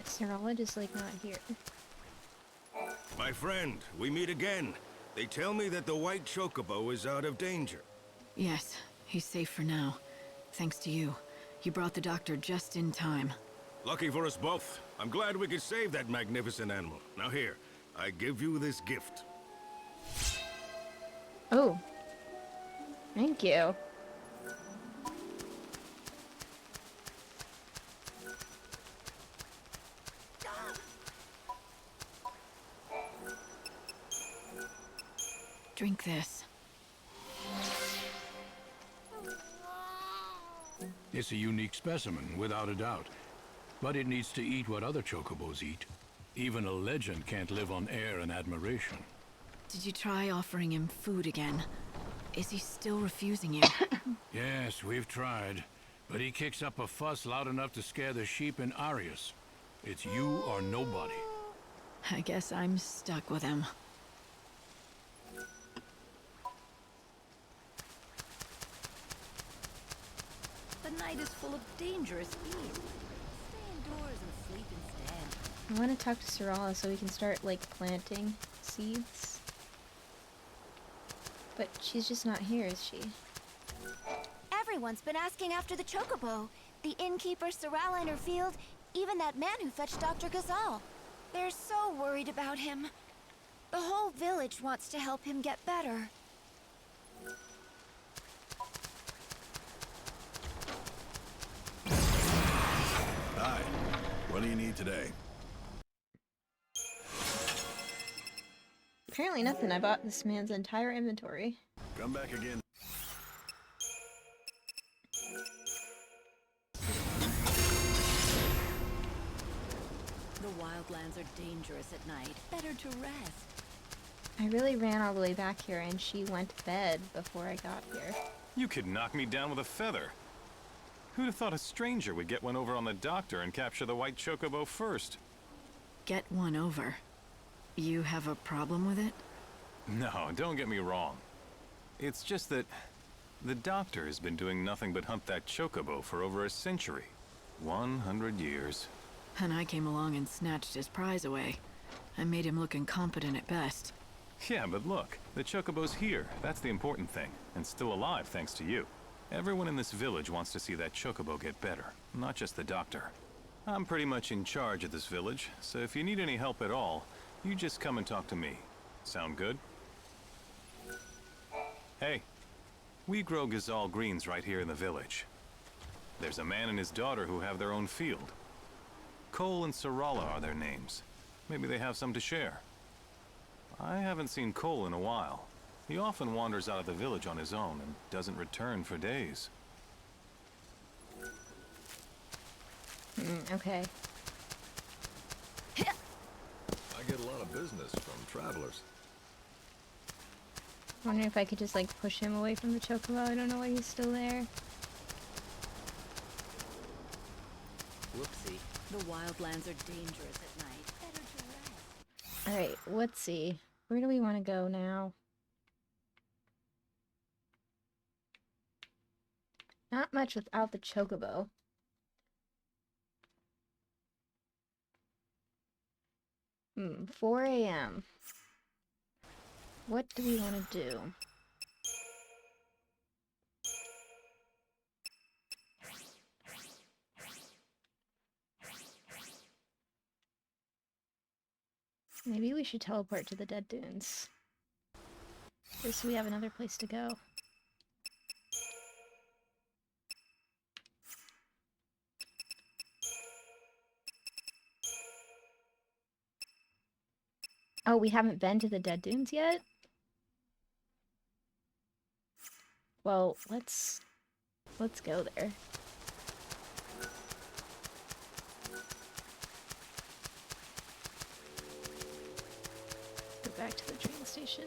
Sarala just like not here. My friend, we meet again. They tell me that the white chocobo is out of danger. Yes, he's safe for now. Thanks to you. You brought the doctor just in time. Lucky for us both. I'm glad we could save that magnificent animal. Now here, I give you this gift. Oh. Thank you. Drink this. It's a unique specimen, without a doubt. But it needs to eat what other chocobos eat. Even a legend can't live on air and admiration. Did you try offering him food again? Is he still refusing you? Yes, we've tried. But he kicks up a fuss loud enough to scare the sheep in Arius. It's you or nobody. I guess I'm stuck with him. The night is full of dangerous beasts. Stay indoors and sleep instead. I want to talk to Sarala so we can start, like, planting seeds. But she's just not here, is she? Everyone's been asking after the chocobo. The innkeeper, Sarala in her field, even that man who fetched Dr. Ghazal. They're so worried about him. The whole village wants to help him get better. Hi. What do you need today? Apparently nothing. I bought this man's entire inventory. Come back again. The wildlands are dangerous at night. Better to rest. I really ran all the way back here and she went to bed before I got here. You could knock me down with a feather. Who'd have thought a stranger would get one over on the doctor and capture the white chocobo first? Get one over. You have a problem with it? No, don't get me wrong. It's just that the doctor has been doing nothing but hunt that chocobo for over a century. 100 years. And I came along and snatched his prize away. I made him look incompetent at best. Yeah, but look, the chocobo's here. That's the important thing. And still alive thanks to you. Everyone in this village wants to see that chocobo get better, not just the doctor. I'm pretty much in charge of this village, so if you need any help at all, you just come and talk to me. Sound good? Hey, we grow Ghazal greens right here in the village. There's a man and his daughter who have their own field. Cole and Sarala are their names. Maybe they have some to share. I haven't seen Cole in a while. He often wanders out of the village on his own and doesn't return for days. Okay. I get a lot of business from travelers. Wondering if I could just, like, push him away from the chocobo. I don't know why he's still there. Whoopsie. The wildlands are dangerous at night. Better to rest. Alright, let's see. Where do we want to go now? Not much without the chocobo. 4 a.m. What do we want to do? Maybe we should teleport to the Dead Dunes. Just so we have another place to go. Oh, we haven't been to the Dead Dunes yet? Well, let's go there. Go back to the train station.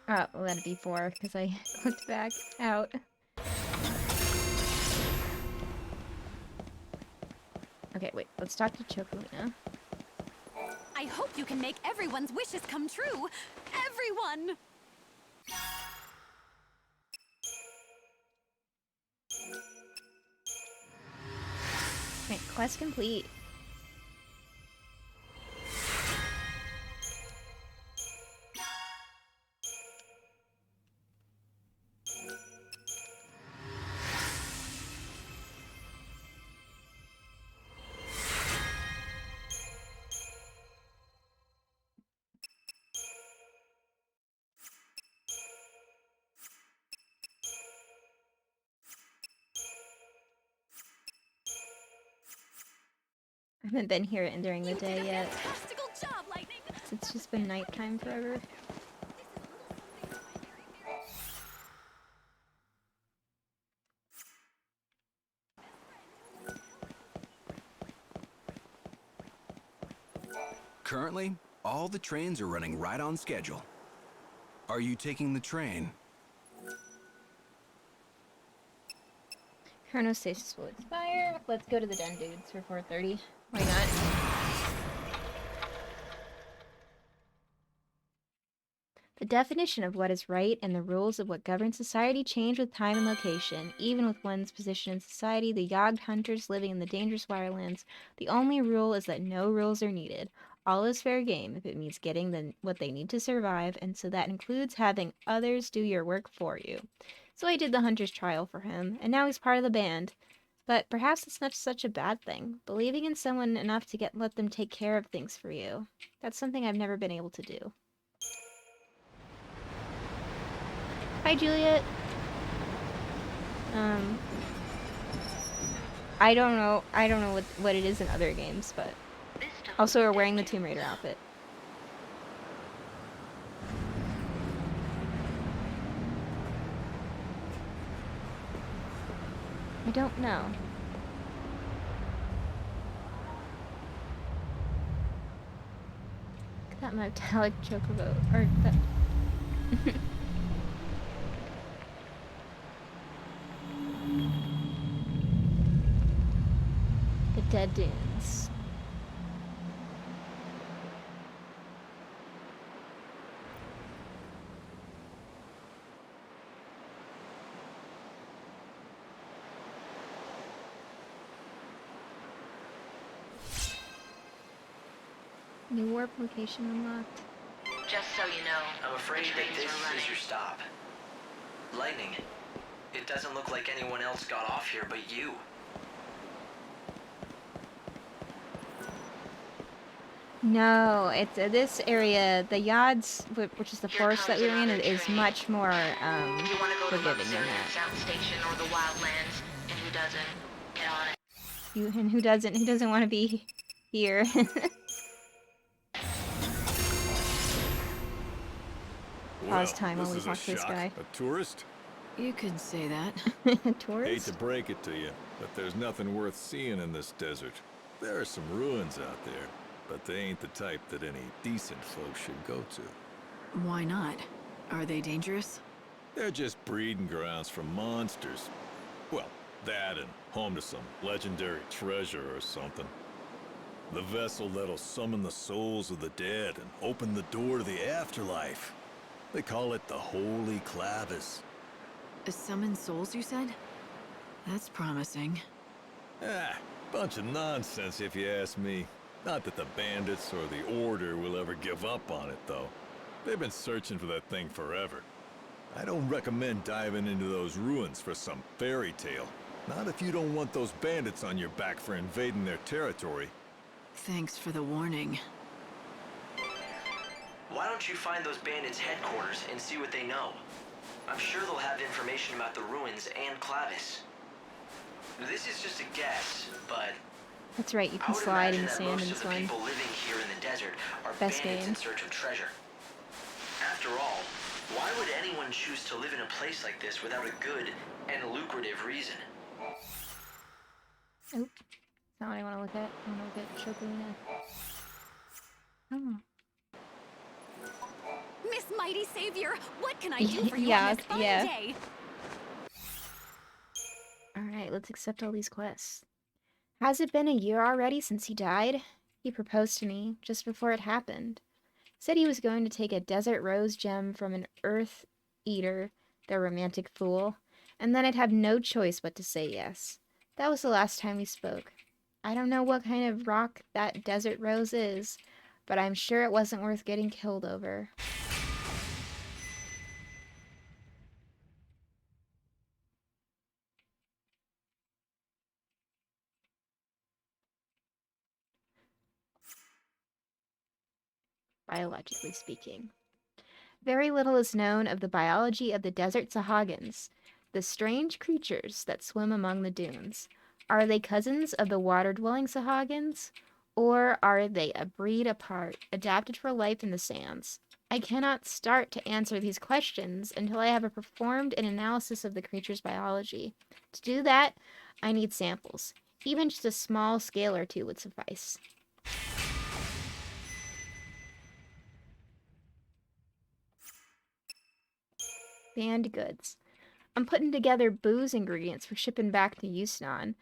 Oh, well, that'd be 4, because I clicked back out. Okay, wait, let's talk to Chocolina. I hope you can make everyone's wishes come true! Everyone! Wait, quest complete. I haven't been here during the day yet. It's just been nighttime forever. Currently, all the trains are running right on schedule. Are you taking the train? Chronostasis will expire. Let's go to the Den Dudes for 4:30. Why not? The definition of what is right and the rules of what governs society change with time and location. Even with one's position in society, the Yogg hunters living in the dangerous Wirelands, the only rule is that no rules are needed. All is fair game if it means getting what they need to survive, and so that includes having others do your work for you. So I did the hunter's trial for him, and now he's part of the band. But perhaps it's not such a bad thing. Believing in someone enough to let them take care of things for you. That's something I've never been able to do. Hi, Juliet. I don't know what it is in other games, but also we're wearing the Tomb Raider outfit. I don't know. Look at that metallic chocobo, or that... The Dead Dunes. New warp location unlocked. Just so you know, I'm afraid that this is your stop. Lightning. It doesn't look like anyone else got off here but you. No, it's this area, the Yods, which is the forest that we were in, is much more forgiving than that. South Station or the Wildlands, and who doesn't, get on it. Who doesn't want to be here. Pause time while we talk to this guy. A tourist? You could say that. Tourist? Hate to break it to you, but there's nothing worth seeing in this desert. There are some ruins out there, but they ain't the type that any decent folks should go to. Why not? Are they dangerous? They're just breeding grounds for monsters. Well, That and home to some legendary treasure or something. The vessel that'll summon the souls of the dead and open the door to the afterlife. They call it the Holy Clavis. Summon souls, you said? That's promising. Ah, bunch of nonsense if you ask me. Not that the bandits or the Order will ever give up on it, though. They've been searching for that thing forever. I don't recommend diving into those ruins for some fairy tale. Not if you don't want those bandits on your back for invading their territory. Thanks for the warning. Why don't you find those bandits' headquarters and see what they know? I'm sure they'll have information about the ruins and Clavis. This is just a guess, but That's right, you I can would slide in imagine the that sand most in of this the one. people living here in the desert are Best bandits game. in search of treasure. After all, why would anyone choose to live in a place like this without a good and lucrative reason? Oop. That's not what I want to look at. I want to look at Chocolina. Oh. Miss Mighty Savior, what can I do for you Yeah, on this fine yeah. day? Alright, let's accept all these quests. Has it been a year already since he died? He proposed to me just before it happened. Said he was going to take a desert rose gem from an earth eater, the romantic fool, and then I'd have no choice but to say yes. That was the last time we spoke. I don't know what kind of rock that desert rose is, but I'm sure it wasn't worth getting killed over. Biologically speaking. Very little is known of the biology of the desert Sahagins, the strange creatures that swim among the dunes. Are they cousins of the water-dwelling Sahagins? Or are they a breed apart, adapted for life in the sands? I cannot start to answer these questions until I have performed an analysis of the creature's biology. To do that, I need samples. Even just a small scale or two would suffice. Banned goods. I'm putting together booze ingredients for shipping back to Yusnan.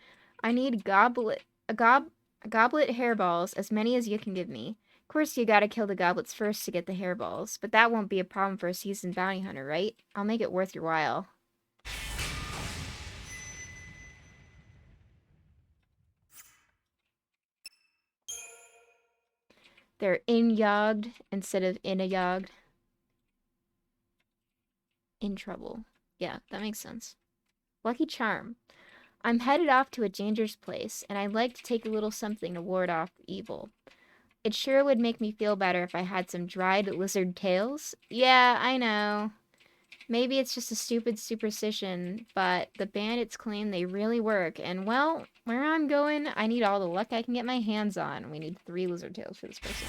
I need goblet hairballs, as many as you can give me. Of course, you gotta kill the goblets first to get the hairballs, but that won't be a problem for a seasoned bounty hunter, right? I'll make it worth your while. They're in-yogged instead of in-a-yogged. In trouble. Yeah, that makes sense. Lucky Charm. I'm headed off to a dangerous place, and I'd like to take a little something to ward off evil. It sure would make me feel better if I had some dried lizard tails. Yeah, I know. Maybe it's just a stupid superstition, but the bandits claim they really work, and well, where I'm going, I need all the luck I can get my hands on. We need 3 lizard tails for this person.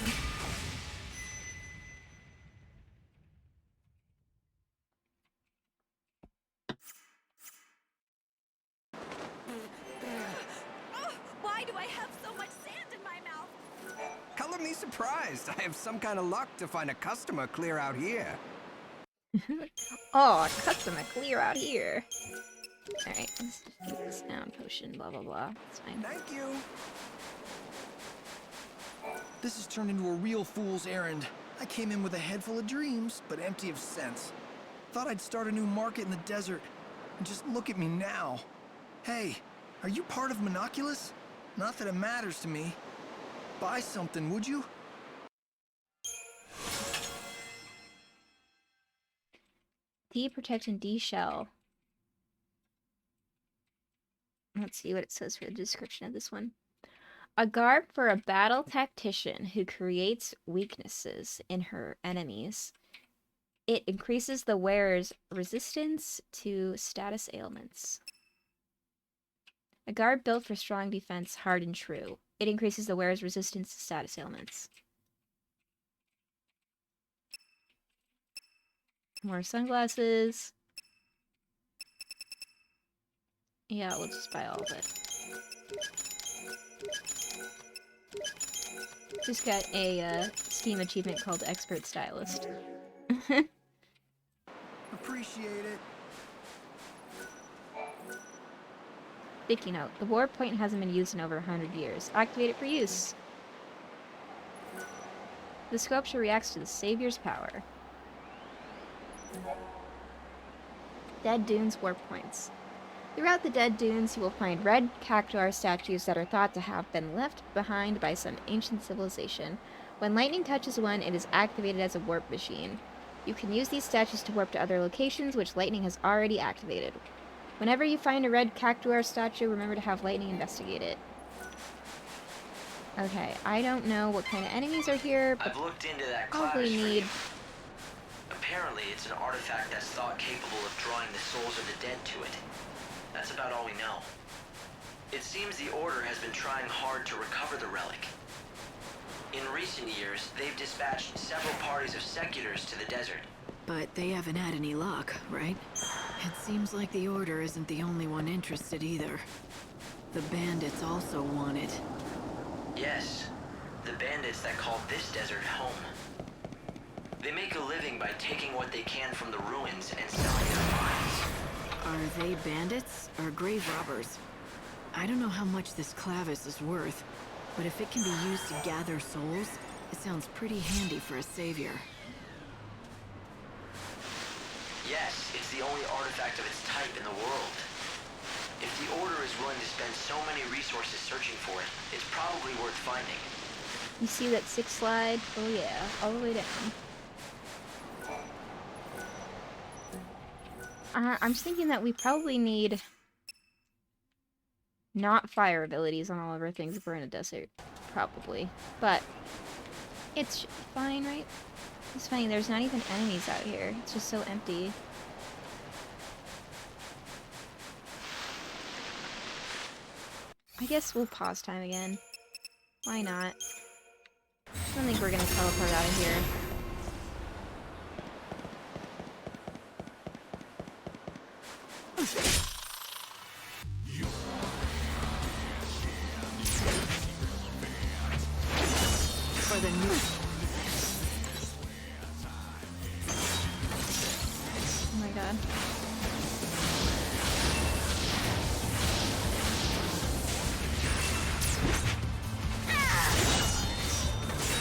Why do I have so much sand in my mouth? Color me surprised. I have some kind of luck to find a customer clear out here. Oh, customer clear out here. Alright, let's do this down potion, blah blah blah. It's fine. Thank you. This has turned into a real fool's errand. I came in with a head full of dreams, but empty of sense. Thought I'd start a new market in the desert. And just look at me now. Hey, are you part of Monoculus? Not that it matters to me. Buy something, would you? D protect and D shell. Let's see what it says for the description of this one. A garb for a battle tactician who creates weaknesses in her enemies. It increases the wearer's resistance to status ailments. A garb built for strong defense, hard and true. It increases the wearer's resistance to status ailments. More sunglasses. Yeah, we'll just buy all of it. Just got a Steam achievement called Expert Stylist. Appreciate it. Sticky note. The warp point hasn't been used in over 100 years. Activate it for use. The sculpture reacts to the Savior's power. Dead Dunes warp points. Throughout the Dead Dunes, you will find red cactuar statues that are thought to have been left behind by some ancient civilization. When lightning touches one, it is activated as a warp machine. You can use these statues to warp to other locations, which lightning has already activated. Whenever you find a red cactuar statue, remember to have lightning investigate it. Okay, I don't know what kind of enemies are here, but I've looked into that probably Clavis for need... you. Apparently, it's an artifact that's thought capable of drawing the souls of the dead to it. That's about all we know. It seems the Order has been trying hard to recover the relic. In recent years, they've dispatched several parties of Seculars to the desert. But they haven't had any luck, right? It seems like the Order isn't the only one interested either. The bandits also want it. Yes, the bandits that call this desert home. They make a living by taking what they can from the ruins and selling their finds. Are they bandits or grave robbers? I don't know how much this Clavis is worth, but if it can be used to gather souls, it sounds pretty handy for a savior. Yes, it's the only artifact of its type in the world. If the Order is willing to spend so many resources searching for it, it's probably worth finding. You see that 6 slide? Oh yeah, all the way down. I'm just thinking that we probably need not fire abilities on all of our things if we're in a desert. Probably. But it's fine, right? It's funny, there's not even enemies out here. It's just so empty. I guess we'll pause time again. Why not? I don't think we're gonna teleport out of here. For the new... Oh my god.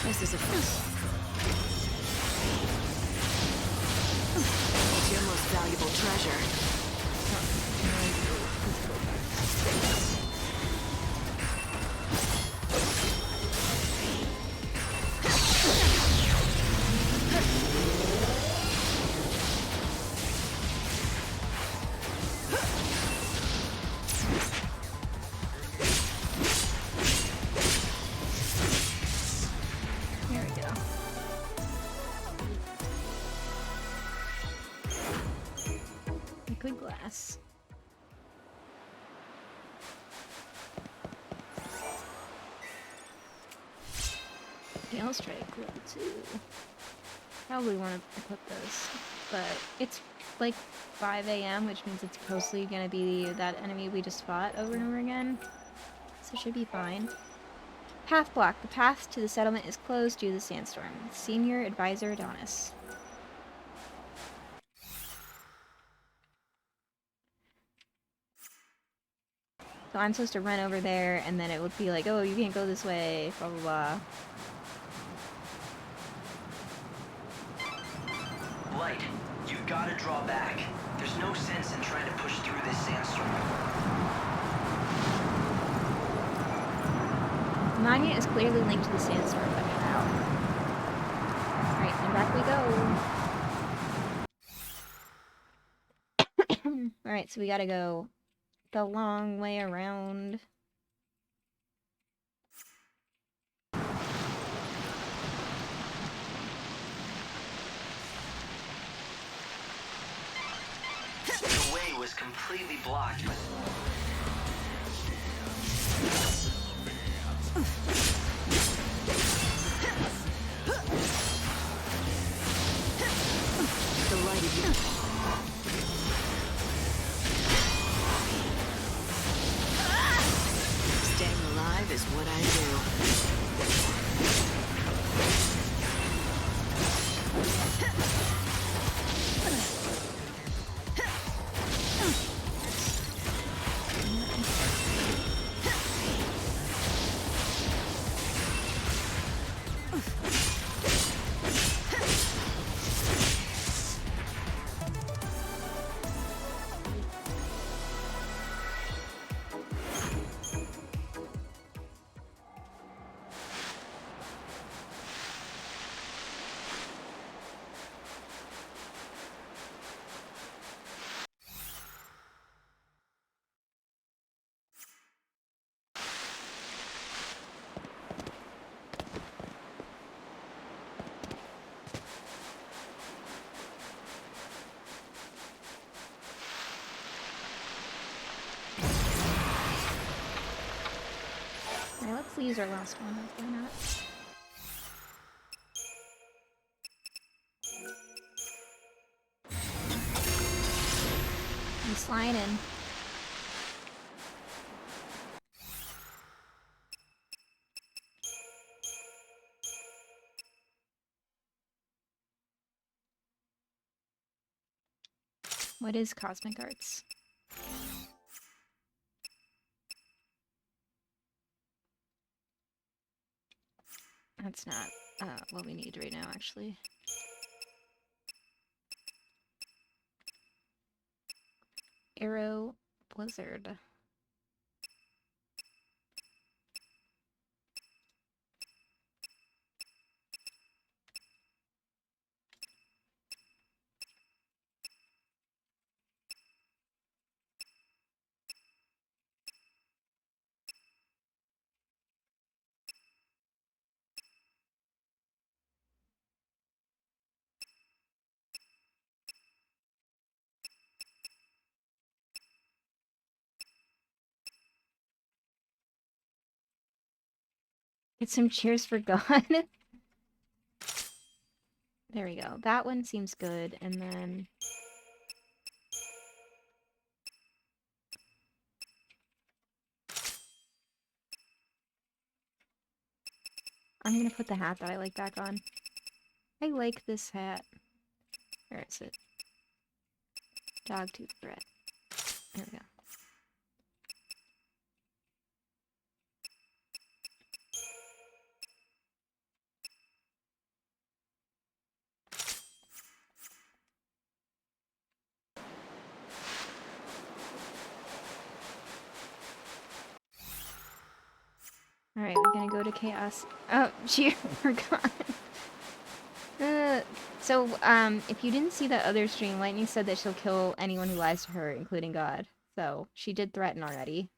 This is a... It's your most valuable treasure. There we go. Liquid glass. Gale Strike level 2. Probably want to equip this, but it's like 5 AM, which means it's mostly gonna be that enemy we just fought over and over again. So it should be fine. Path block. The path to the settlement is closed due to the sandstorm. Senior Advisor Adonis. So I'm supposed to run over there, and then it would be like, oh, you can't go this way, blah blah blah. Light, you've got to draw back. There's no sense in trying to push through this sandstorm. Manya is clearly linked to the sandstorm, but how? Alright, and back we go. Alright, so we gotta go the long way around. The way was completely blocked. The light of you. Staying alive is what I do. Alright, let's use our last one. Why not? I'm sliding in. What is Cosmic Arts? That's not what we need right now, actually. Arrow Blizzard. Get some cheers for God. There we go. That one seems good. And then... I'm gonna put the hat that I like back on. I like this hat. Where is it? Dogtooth Threat. There we go. Alright, we're gonna go to Chaos. Oh, cheer for God. If you didn't see that other stream, Lightning said that she'll kill anyone who lies to her, including God. So, she did threaten already.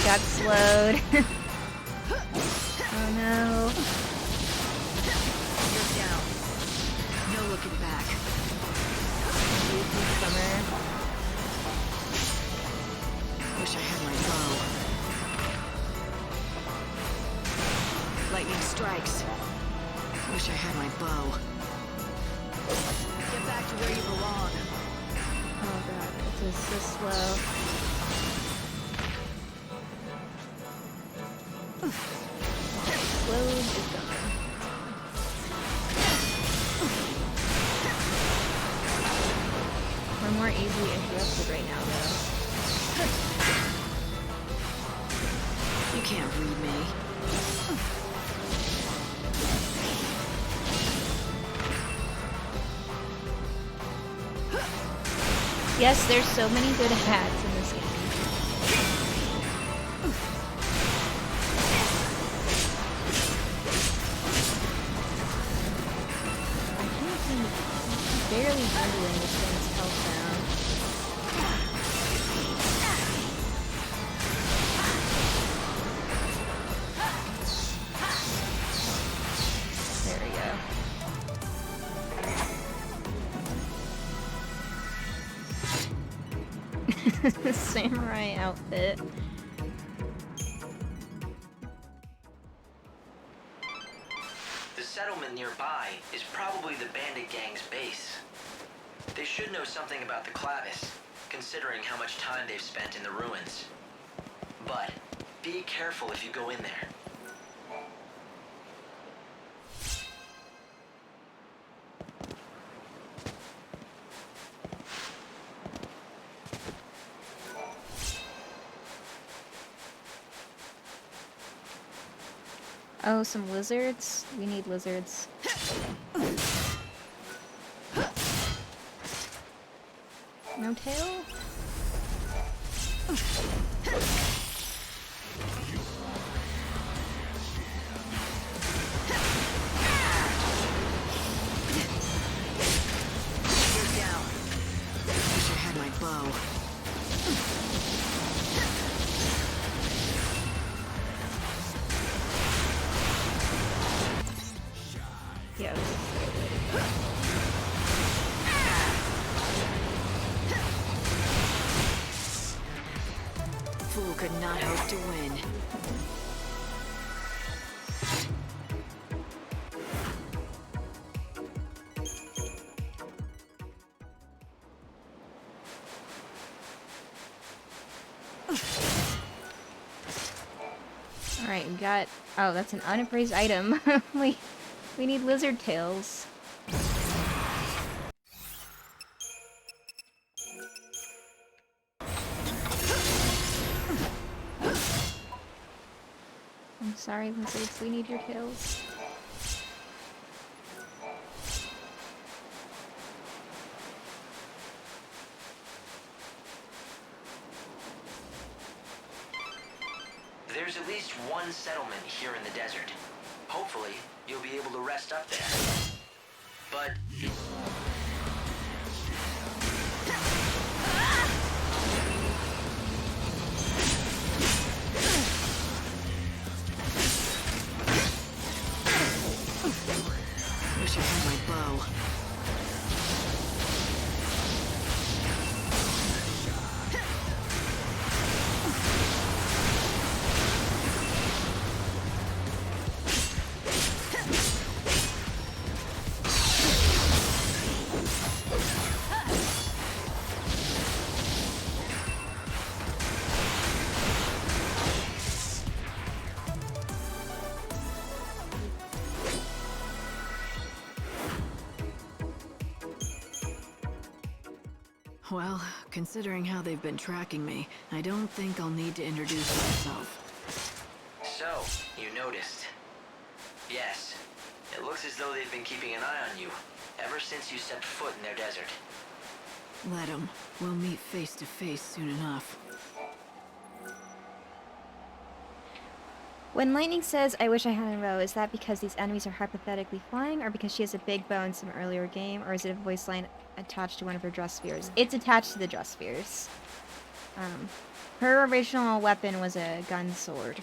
Got slowed. Oh no. You're down. No looking back. Summer. Wish I had my bow. Lightning strikes. Wish I had my bow. Get back to where you belong. Oh god, this is so slow. Slowed is gone. We're more easily interrupted right now, though. You can't read me. Yes, there's so many good hats in this game. Barely handling this thing's health down. There we go. Samurai outfit. The settlement nearby is probably the bandit gang's base. They should know something about the Clavis, considering how much time they've spent in the ruins. But be careful if you go in there. Oh, some lizards? We need lizards. No tail? You're down. Wish I had my bow. Yes. Fool could not hope to win. Alright, we got... Oh, that's an unappraised item. We need lizard tails. I'm sorry, lizards, we need your tails. There's at least one settlement here in the desert. Hopefully, you'll be able to rest up there. But... Wish I had my bow. Well, considering how they've been tracking me, I don't think I'll need to introduce myself. So, you noticed. Yes, it looks as though they've been keeping an eye on you ever since you stepped foot in their desert. Let 'em. We'll meet face to face soon enough. When Lightning says, I wish I had a bow, is that because these enemies are hypothetically flying, or because she has a big bow in some earlier game, or is it a voice line attached to one of her dress spheres? It's attached to the dress spheres. Her original weapon was a gun sword.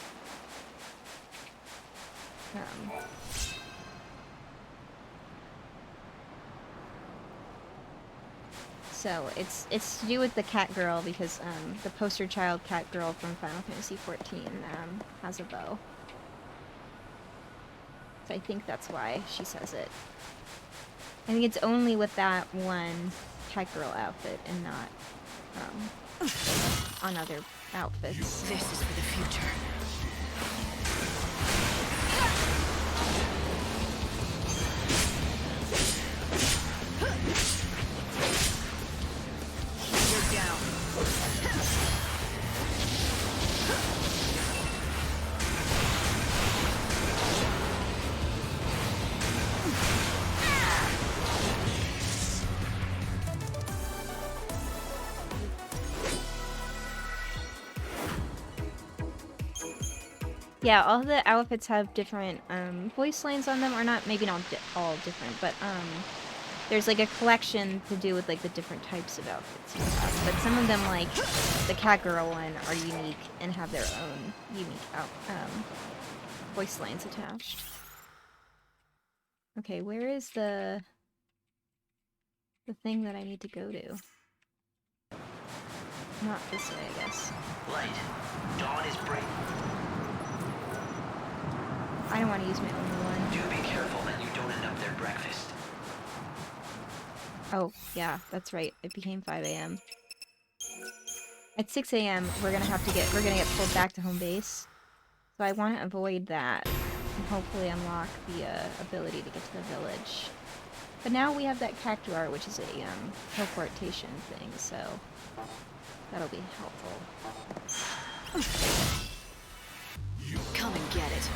So it's to do with the cat girl because the poster child cat girl from Final Fantasy XIV has a bow. So I think that's why she says it. I think it's only with that one cat girl outfit and not on other outfits. This is for the future. You're down. Yeah, all the outfits have different voice lines on them, or not, maybe not all different, but there's like a collection to do with like the different types of outfits you have. But some of them, like the cat girl one, are unique and have their own unique voice lines attached. Okay, where is the thing that I need to go to? Not this way, I guess. Light, dawn is breaking. I don't want to use my own one. Do be careful that you don't end up their breakfast. Oh, yeah, that's right. It became 5 a.m. At 6 a.m., we're gonna get pulled back to home base. So I want to avoid that and hopefully unlock the ability to get to the village. But now we have that cactuar, which is a teleportation thing, so that'll be helpful. Come and get it.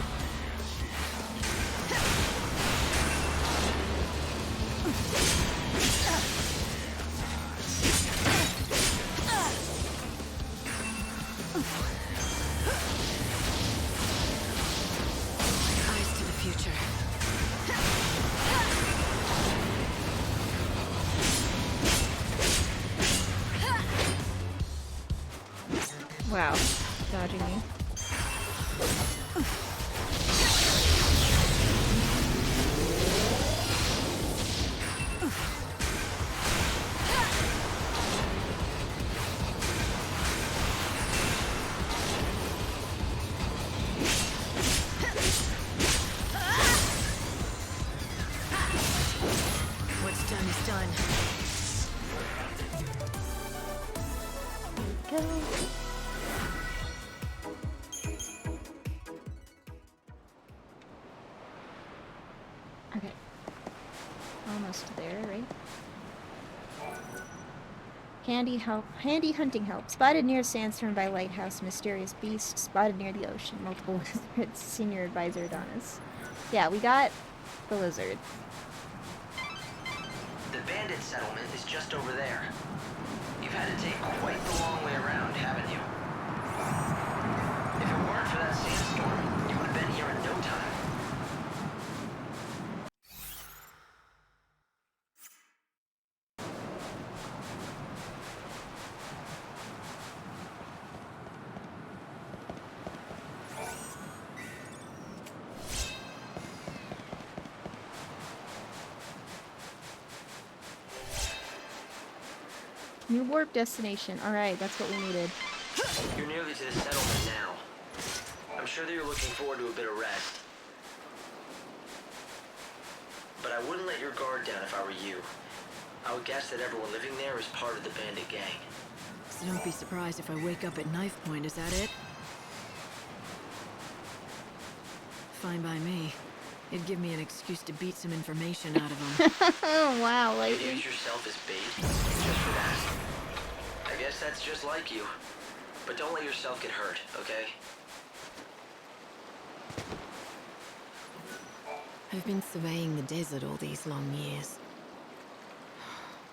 Wow. Dodging me. What's done is done. Go. Okay. Almost there, right? Handy hunting help. Spotted near Sandstorm by Lighthouse. Mysterious beast. Spotted near the ocean. Multiple lizards. Senior advisor Adonis. Yeah, we got the lizard. The bandit settlement is just over there. You've had to take quite the long way around, haven't you? If it weren't for that sandstorm, you would have been here in no time. New warp destination. Alright, that's what we needed. You're nearly to the settlement now. I'm sure that you're looking forward to a bit of rest. But I wouldn't let your guard down if I were you. I would guess that everyone living there is part of the bandit gang. So don't be surprised if I wake up at knife point, is that it? Fine by me. It'd give me an excuse to beat some information out of them. Oh, wow, You like... use yourself as bait, just for that. I guess that's just like you. But don't let yourself get hurt, okay? I've been surveying the desert all these long years.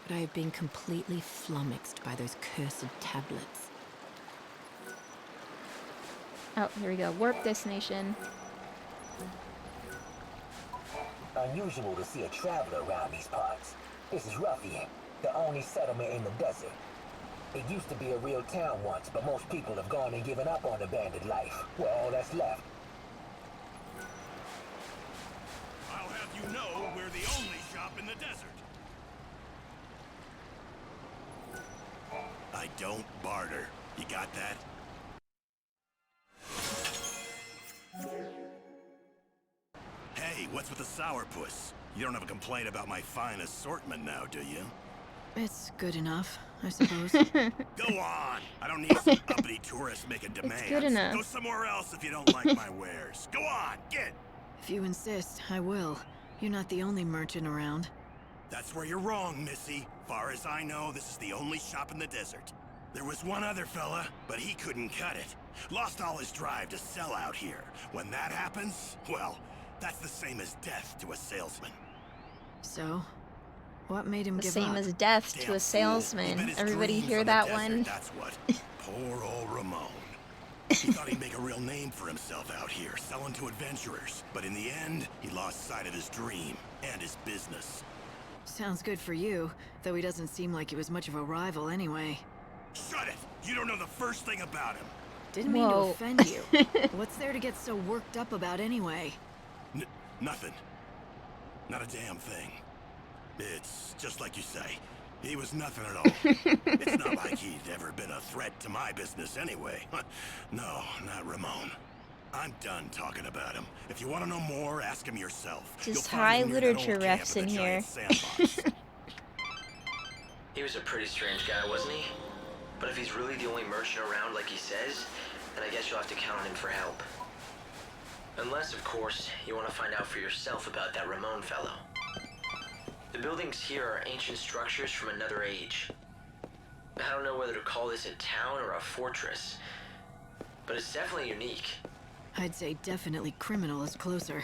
But I have been completely flummoxed by those cursed tablets. Oh, here we go. Warp destination. Unusual to see a traveler around these parts. This is Ruffian, the only settlement in the desert. It used to be a real town once, but most people have gone and given up on the bandit life. We're all that's left. I'll have you know we're the only shop in the desert. I don't barter. You got that? Hey, what's with the sourpuss? You don't have a complaint about my fine assortment now, do you? It's good enough, I suppose. Go on! I don't need some uppity tourists making demands. good enough. Go somewhere else if you don't like my wares. Go on, get! If you insist, I will. You're not the only merchant around. That's where you're wrong, Missy. Far as I know, this is the only shop in the desert. There was one other fella, but he couldn't cut it. Lost all his drive to sell out here. When that happens, well, that's the same as death to a salesman. So, what made him The give same up? as death to a Damn fool. He salesman. bet his Everybody dreams hear on the that desert, one? That's what. Poor old Ramon. He thought he'd make a real name for himself out here, selling to adventurers. But in the end, he lost sight of his dream and his business. Sounds good for you, though he doesn't seem like he was much of a rival anyway. Shut it! You don't know the first thing about him. Didn't mean to Whoa. offend you. What's there to get so worked up about anyway? Nothing. Not a damn thing. It's just like you say. He was nothing at all. It's not like he'd ever been a threat to my business anyway. No, not Ramon. I'm done talking about him. If you want to know more, ask him yourself. Just You'll find high him near that literature old camp refs the in here. giant sandbox. He was a pretty strange guy, wasn't he? But if he's really the only merchant around like he says, then I guess you'll have to count on him for help. Unless, of course, you want to find out for yourself about that Ramon fellow. The buildings here are ancient structures from another age. I don't know whether to call this a town or a fortress, but it's definitely unique. I'd say definitely criminal is closer.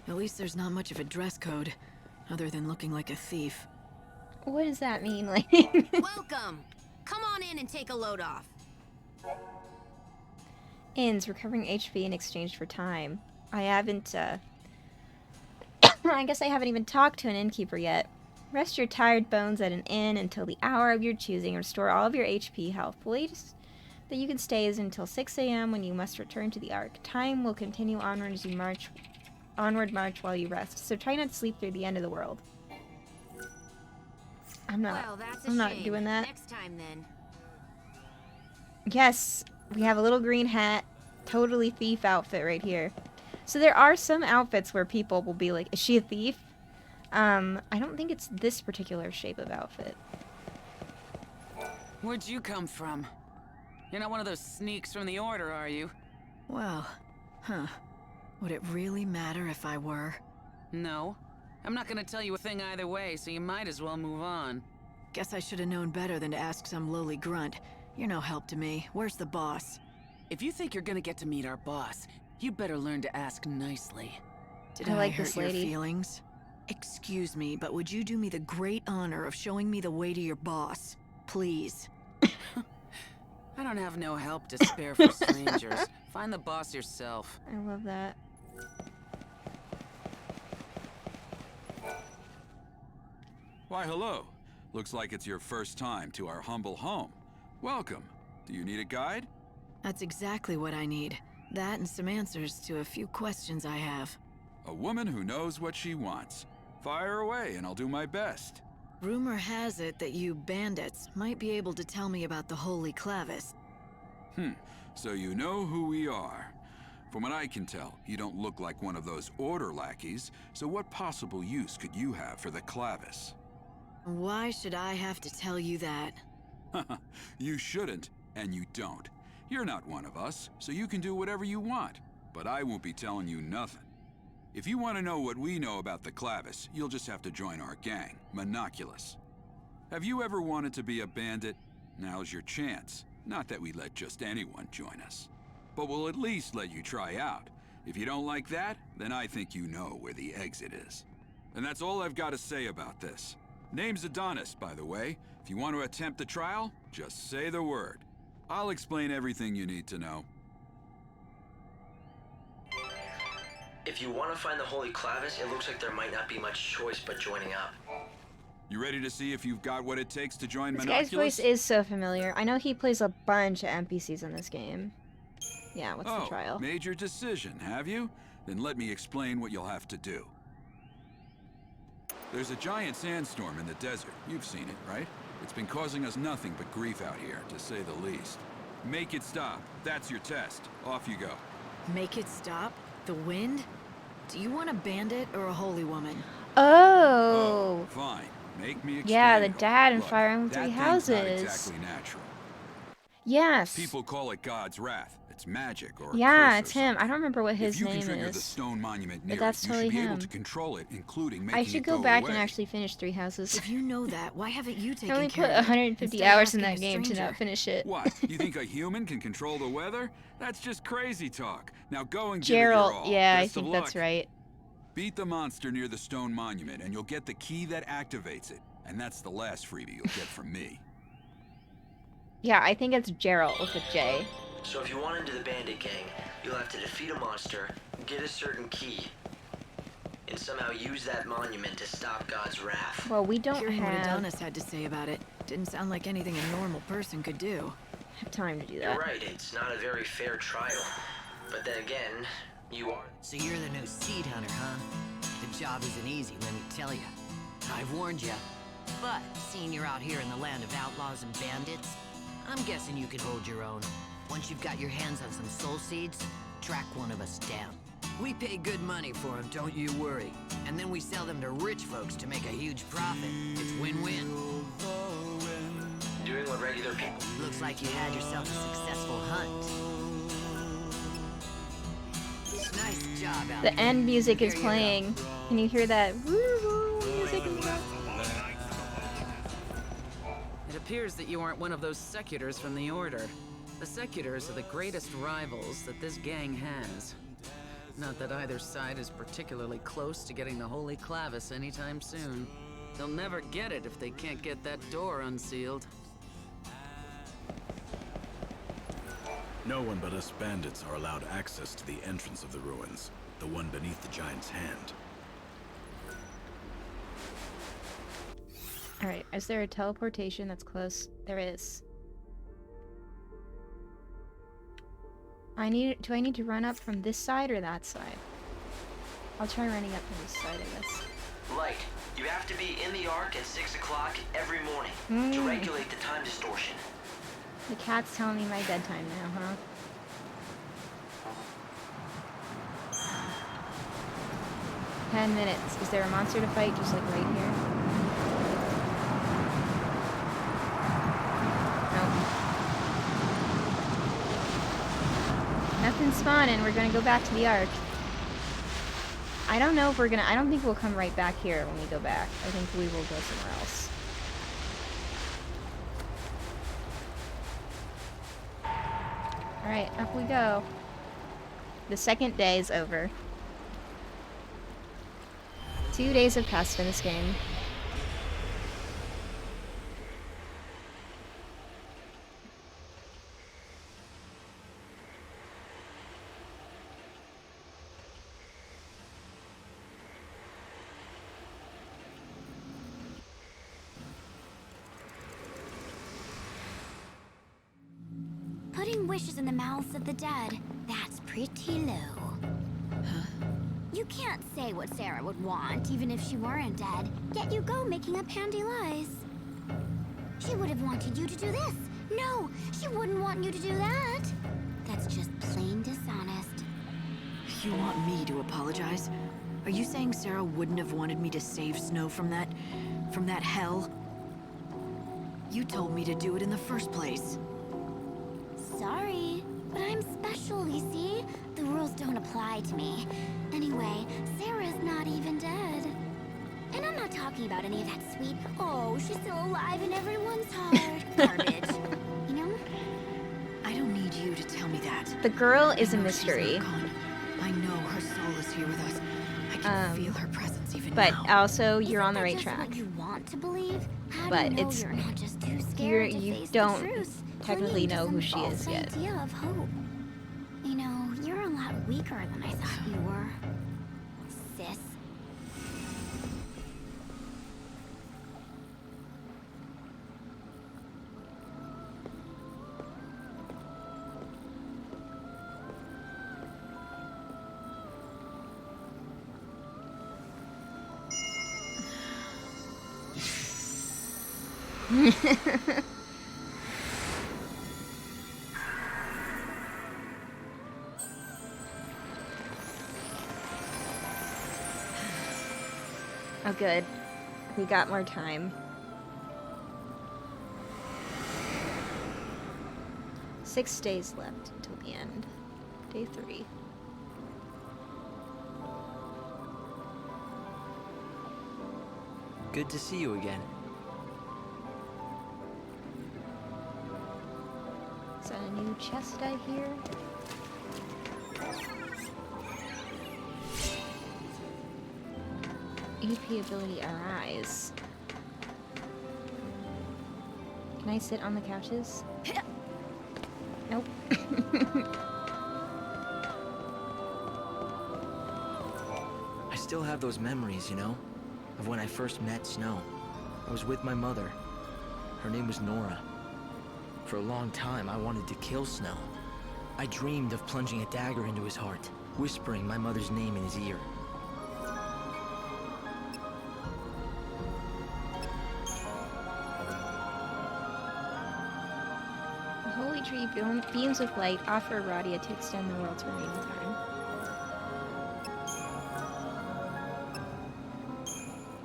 At least there's not much of a dress code, other than looking like a thief. What does that mean? Like, Welcome! Come on in and take a load off. inns recovering HP in exchange for time. I haven't, I guess I haven't even talked to an innkeeper yet. Rest your tired bones at an inn until the hour of your choosing. Restore all of your HP health. that you can stay is until 6 a.m. when you must return to the Ark. Time will continue onward as you march while you rest. So try not to sleep through the end of the world. I'm not doing that. Next time then. Yes, we have a little green hat, totally thief outfit right here. So there are some outfits where people will be like, is she a thief? I don't think it's this particular shape of outfit. Where'd you come from? You're not one of those sneaks from the Order, are you? Well, huh. Would it really matter if I were? No. I'm not gonna tell you a thing either way, so you might as well move on. Guess I should have known better than to ask some lowly grunt. You're no help to me. Where's the boss? If you think you're gonna get to meet our boss, you'd better learn to ask nicely. Did I hurt your feelings? Excuse me, but would you do me the great honor of showing me the way to your boss? Please. I don't have no help to spare for strangers. Find the boss yourself. I love that. Why, hello. Looks like it's your first time to our humble home. Welcome. Do you need a guide? That's exactly what I need. That and some answers to a few questions I have. A woman who knows what she wants. Fire away and I'll do my best. Rumor has it that you bandits might be able to tell me about the Holy Clavis. So you know who we are. From what I can tell, you don't look like one of those Order lackeys, so what possible use could you have for the Clavis? Why should I have to tell you that? You shouldn't, and you don't. You're not one of us, so you can do whatever you want. But I won't be telling you nothing. If you want to know what we know about the Clavis, you'll just have to join our gang, Monoculus. Have you ever wanted to be a bandit? Now's your chance. Not that we let just anyone join us. But we'll at least let you try out. If you don't like that, then I think you know where the exit is. And that's all I've got to say about this. Name's Adonis, by the way. If you want to attempt the trial, just say the word. I'll explain everything you need to know. If you want to find the Holy Clavis, it looks like there might not be much choice but joining up. You ready to see if you've got what it takes to join This Monoculus? guy's voice is so familiar. I know he plays a bunch of NPCs in this game. Yeah, what's the trial? Made your decision, have you? Then let me explain what you'll have to do. There's a giant sandstorm in the desert. You've seen it, right? It's been causing us nothing but grief out here, to say the least. Make it stop. That's your test. Off you go. Make it stop? The wind? Do you want a bandit or a holy woman? Oh. Fine. Make me explain. Yeah, the dad in Look, Fire Emblem that Three thing's Houses. not exactly natural. Yes. People call it God's wrath. It's magic or a Yeah, curse or it's him. I don't remember what his if you name can trigger is. the stone monument near But that's it, totally you should be able him. to control it, including making I should it go back away. and actually finish Three Houses. If you know that, why haven't you I taken only care put of it? 150 Instead of hours in asking that a game to stranger? not finish it. What? You think a human can control the weather? That's just crazy talk. Now go and give it your Gerald, all. yeah, I Best of think that's luck. right. Beat the monster near the stone monument, and you'll get the key that activates it. And that's the last freebie you'll get from me. Yeah, I think it's Gerald with a J. So if you want into the bandit gang, you'll have to defeat a monster, get a certain key, and somehow use that monument to stop God's wrath. Well, we don't Hearing what have Adonis had to say about it didn't sound like anything a normal person could do. have time to do You're that. right, it's not a very fair trial. But then again, you are. So you're the new seed hunter, huh? The job isn't easy, let me tell you. I've warned you. But seeing you're out here in the land of outlaws and bandits, I'm guessing you can hold your own. Once you've got your hands on some soul seeds, track one of us down. We pay good money for them, don't you worry. And then we sell them to rich folks to make a huge profit. It's win-win. Doing what regular people. Looks like you had yourself a successful hunt. Nice job out The there. end music is Here you go. playing. Can you hear that? Woo-woo music in the back? It appears that you aren't one of those Secutors from the Order. The Secutors are the greatest rivals that this gang has. Not that either side is particularly close to getting the Holy Clavis anytime soon. They'll never get it if they can't get that door unsealed. No one but us bandits are allowed access to the entrance of the ruins, the one beneath the giant's hand. Alright, is there a teleportation that's close? There is. Do I need to run up from this side or that side? I'll try running up from this side, I guess. Light, you have to be in the Ark at 6 o'clock every morning to regulate the time distortion. The cat's telling me my bedtime now, huh? "10 minutes. Is there a monster to fight just like right here?" Nope. Nothing's spawning. We're gonna go back to the Ark. I don't know if we're gonna... I don't think we'll come right back here when we go back. I think we will go somewhere else. Alright, up we go. The second day is over. 2 days have passed in this game. Putting wishes in the mouths of the dead, that's pretty low. Huh? You can't say what Sarah would want, even if she weren't dead, yet you go making up handy lies. She would have wanted you to do this. No, she wouldn't want you to do that. That's just plain dishonest. You want me to apologize? Are you saying Sarah wouldn't have wanted me to save Snow from that hell? You told me to do it in the first place. Sorry, but I'm special, you see? The rules don't apply to me. Anyway, Sarah's not even dead. And I'm not talking about any of that sweet, "Oh, she's still alive in everyone's heart" garbage. You know? I don't need you to tell me that. The girl is a mystery. I know her soul is here with us. I can feel her presence even but now. also, you're on the right Just track. what you want to believe? How But do you know it's... you're not just too scared to you face don't the truth? technically Clinging to know who some she is false yet. idea of hope. You know, you're a lot weaker than I thought you were, sis. Oh, good. We got more time. 6 days left until the end. Day 3. Good to see you again. Is that a new chest I hear? EP ability Arise. Can I sit on the couches? Nope. I still have those memories, you know, of when I first met Snow. I was with my mother. Her name was Nora. For a long time, I wanted to kill Snow. I dreamed of plunging a dagger into his heart, whispering my mother's name in his ear. The holy tree beams with light offer Radia to extend the world's remaining time.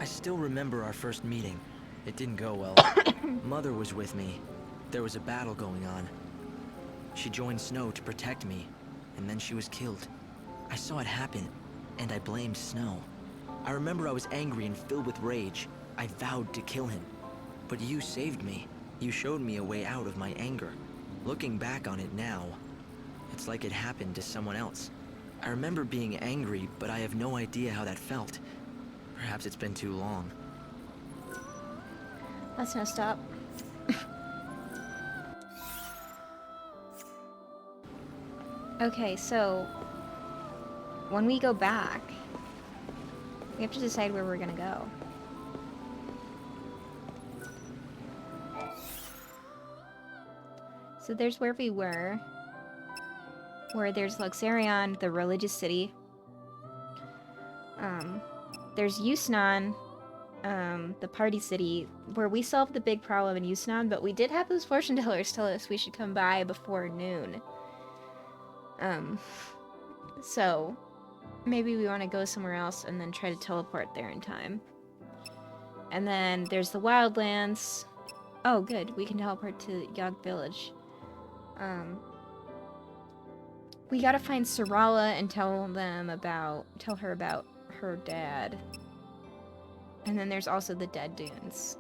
I still remember our first meeting. It didn't go well. Mother was with me. There was a battle going on. She joined Snow to protect me, and then she was killed. I saw it happen, and I blamed Snow. I remember I was angry and filled with rage. I vowed to kill him. But you saved me. You showed me a way out of my anger. Looking back on it now, it's like it happened to someone else. I remember being angry, but I have no idea how that felt. Perhaps it's been too long. That's messed up. Okay, so when we go back, we have to decide where we're gonna go. So there's where we were. where there's Luxarion, the religious city. There's Yusnan, the party city, where we solved the big problem in Yusnan, but we did have those fortune tellers tell us we should come by before noon. So maybe we want to go somewhere else and then try to teleport there in time. And then there's the Wildlands. Oh, good. We can teleport to Yogg Village. We gotta find Sarala and tell her about her dad. And then there's also the Dead Dunes,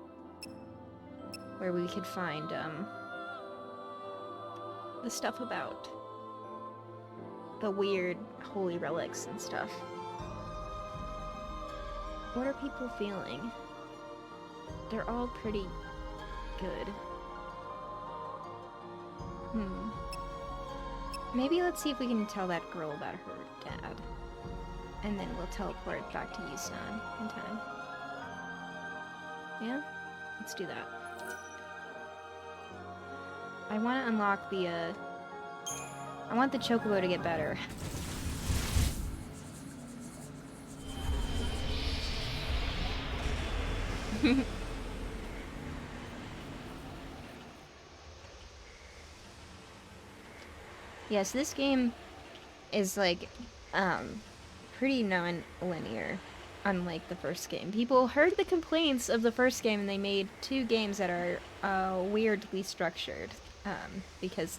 where we could find, the stuff about the weird holy relics and stuff. What are people feeling? They're all pretty good. Maybe let's see if we can tell that girl about her dad. And then we'll teleport back to Yusnan in time. Yeah? Let's do that. I want to unlock the, I want the Chocobo to get better. Yes, this game is like pretty non-linear, unlike the first game. People heard the complaints of the first game and they made 2 games that are weirdly structured because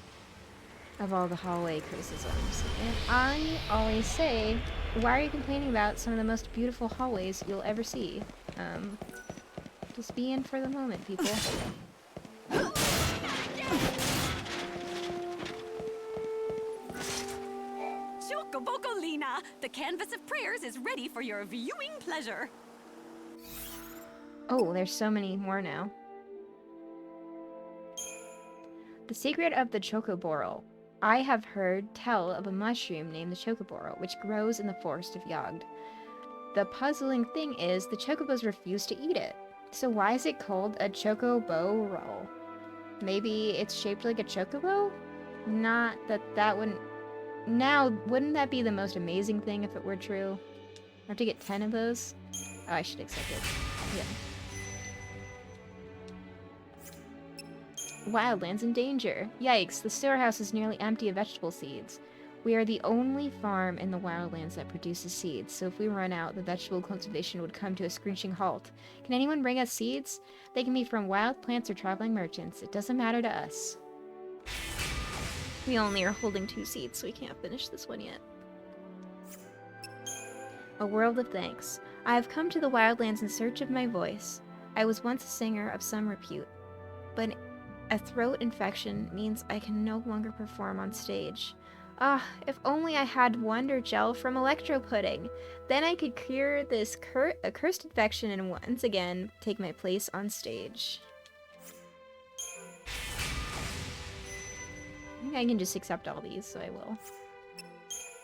of all the hallway criticisms. And I always say, why are you complaining about some of the most beautiful hallways you'll ever see? Just be in for the moment, people. Chocobocolina! The canvas of prayers is ready for your viewing pleasure. Oh, there's so many more now. The secret of the Chocoborol. I have heard tell of a mushroom named the Chocoborol, which grows in the forest of Yogg. The puzzling thing is, the Chocobos refuse to eat it. So why is it called a Chocoborol? Maybe it's shaped like a Chocobo? Not that that wouldn't... Now, wouldn't that be the most amazing thing if it were true? I have to get 10 of those? Oh, I should accept it. Yeah. Wildlands in danger. Yikes, the storehouse is nearly empty of vegetable seeds. We are the only farm in the Wildlands that produces seeds, so if we run out, the vegetable cultivation would come to a screeching halt. Can anyone bring us seeds? They can be from wild plants or traveling merchants. It doesn't matter to us. We only are holding 2 seeds, so we can't finish this one yet. A world of thanks. I have come to the Wildlands in search of my voice. I was once a singer of some repute, but a throat infection means I can no longer perform on stage. Ah, if only I had Wonder Gel from Electro Pudding. Then I could cure this accursed infection and once again take my place on stage. I think I can just accept all these, so I will.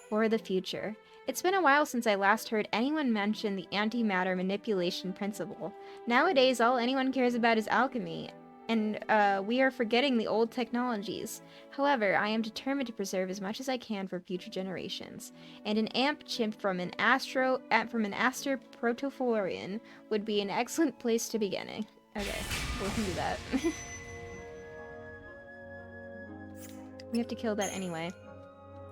For the future. It's been a while since I last heard anyone mention the antimatter manipulation principle. Nowadays, all anyone cares about is alchemy, and we are forgetting the old technologies. However, I am determined to preserve as much as I can for future generations, and an amp chip from an Aster Protoflorian would be an excellent place to begin. Okay, we can do that. We have to kill that anyway.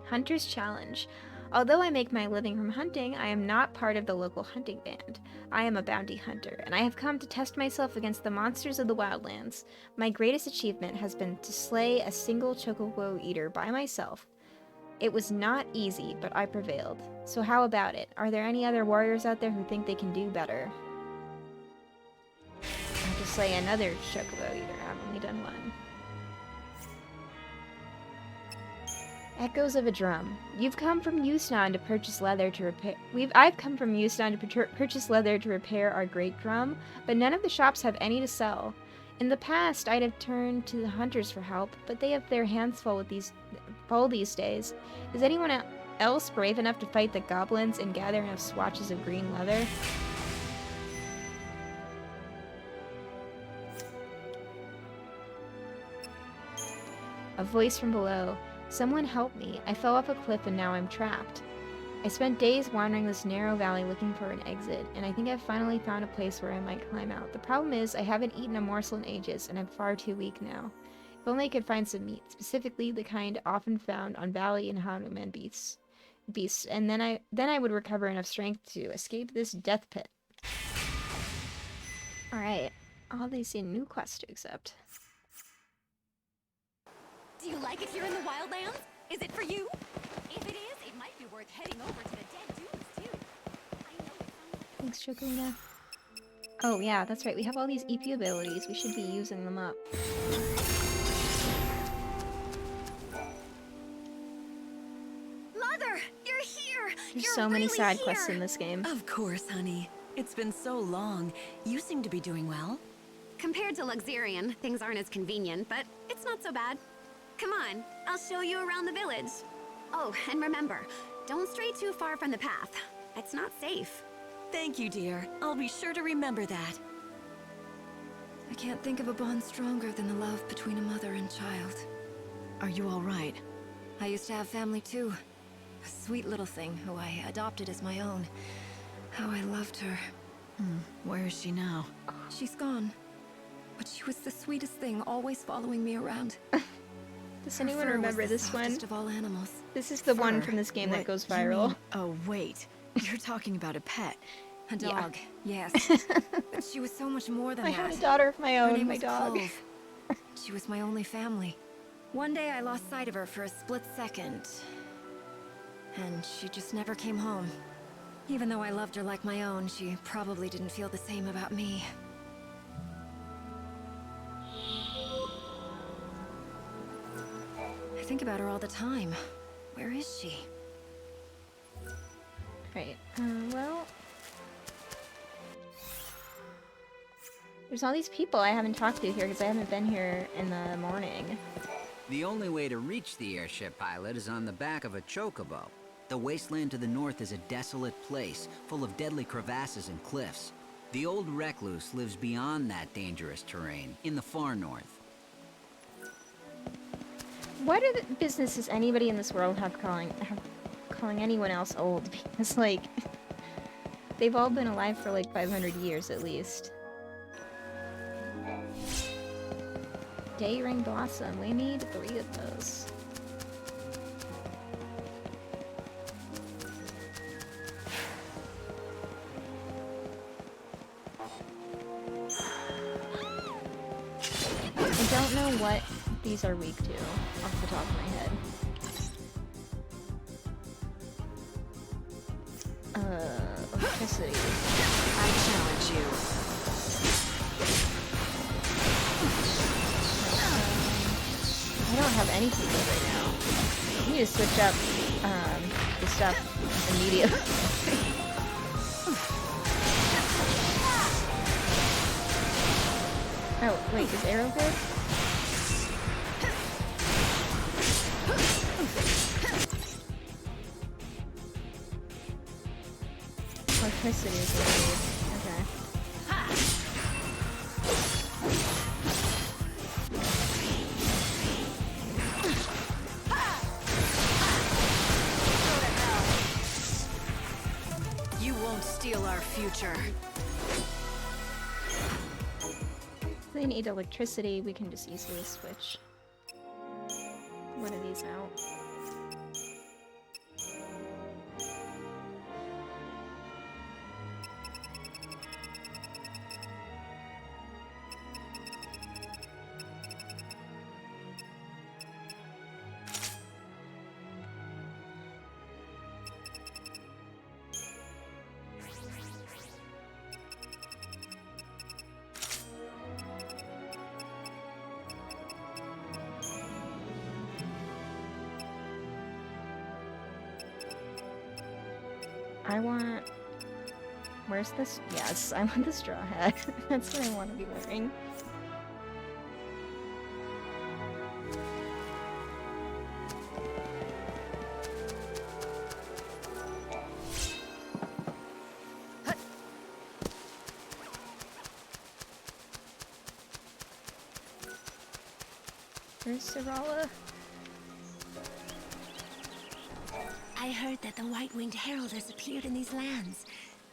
Hunter's Challenge. Although I make my living from hunting, I am not part of the local hunting band. I am a bounty hunter, and I have come to test myself against the monsters of the Wildlands. My greatest achievement has been to slay a single Chocobo eater by myself. It was not easy, but I prevailed. So how about it? Are there any other warriors out there who think they can do better? I have to slay another Chocobo eater. I've only done one. Echoes of a drum. You've come from Yusnan to purchase leather to repair. I've come from Yusnan to purchase leather to repair our great drum, but none of the shops have any to sell. In the past, I'd have turned to the hunters for help, but they have their hands full these days. Is anyone else brave enough to fight the goblins and gather enough swatches of green leather? A voice from below. Someone help me. I fell off a cliff and now I'm trapped. I spent days wandering this narrow valley looking for an exit, and I think I've finally found a place where I might climb out. The problem is, I haven't eaten a morsel in ages, and I'm far too weak now. If only I could find some meat, specifically the kind often found on valley and Hanuman beasts, and then I would recover enough strength to escape this death pit. Alright, all they see a new quest to accept. Do you like it here in the Wildlands? Is it for you? If it is, it might be worth heading over to the Dead Dunes, too. Thanks, Chocolina. Oh yeah, that's right, we have all these EP abilities. We should be using them up. Mother, you're here! There's You're so many really side here! quests in this game. Of course, honey. It's been so long. You seem to be doing well. Compared to Luxurion, things aren't as convenient, but it's not so bad. Come on, I'll show you around the village. Oh, and remember, don't stray too far from the path. It's not safe. Thank you, dear. I'll be sure to remember that. I can't think of a bond stronger than the love between a mother and child. Are you all right? I used to have family too. A sweet little thing who I adopted as my own. How I loved her. Where is she now? She's gone. But she was the sweetest thing, always following me around. Does Her anyone fur was remember the this one? softest of all animals. This is the one Fur. from this game that What, goes you viral. mean- Oh, wait. You're talking about a pet. A Yeah. dog, yes. But she was so much more than I that. had a daughter of my Her own, name my was dog. Clove. She was my only family. One day I lost sight of her for a split second. And she just never came home. Even though I loved her like my own, she probably didn't feel the same about me. I think about her all the time. Where is she? Right, well... There's all these people I haven't talked to here because I haven't been here in the morning. The only way to reach the airship pilot is on the back of a chocobo. The wasteland to the north is a desolate place, full of deadly crevasses and cliffs. The old recluse lives beyond that dangerous terrain, in the far north. What are the businesses anybody in this world have calling anyone else old? Because, like, they've all been alive for like 500 years at least. Day Ring Blossom. We need 3 of those. I don't know what these are weak to off the top of my head. Electricity. I challenge you. I don't have any people right now. I need to switch up the stuff immediately. Oh, wait, is Arrow good? Electricity is what I need. Okay. You won't steal our future. If they need electricity, we can just easily switch one of these out. I want... Where's this? Yes, I want the straw hat. That's what I want to be wearing. Where's Sarala? I heard that the White-Winged Herald has appeared in these lands,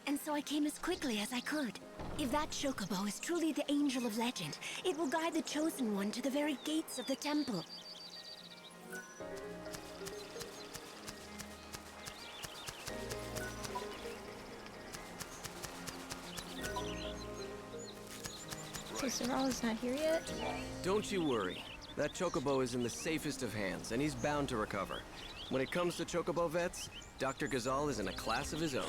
and so I came as quickly as I could. If that chocobo is truly the Angel of Legend, it will guide the Chosen One to the very gates of the temple. So Sorala's not here yet? Don't you worry. That chocobo is in the safest of hands, and he's bound to recover. When it comes to chocobo vets, Dr. Ghazal is in a class of his own.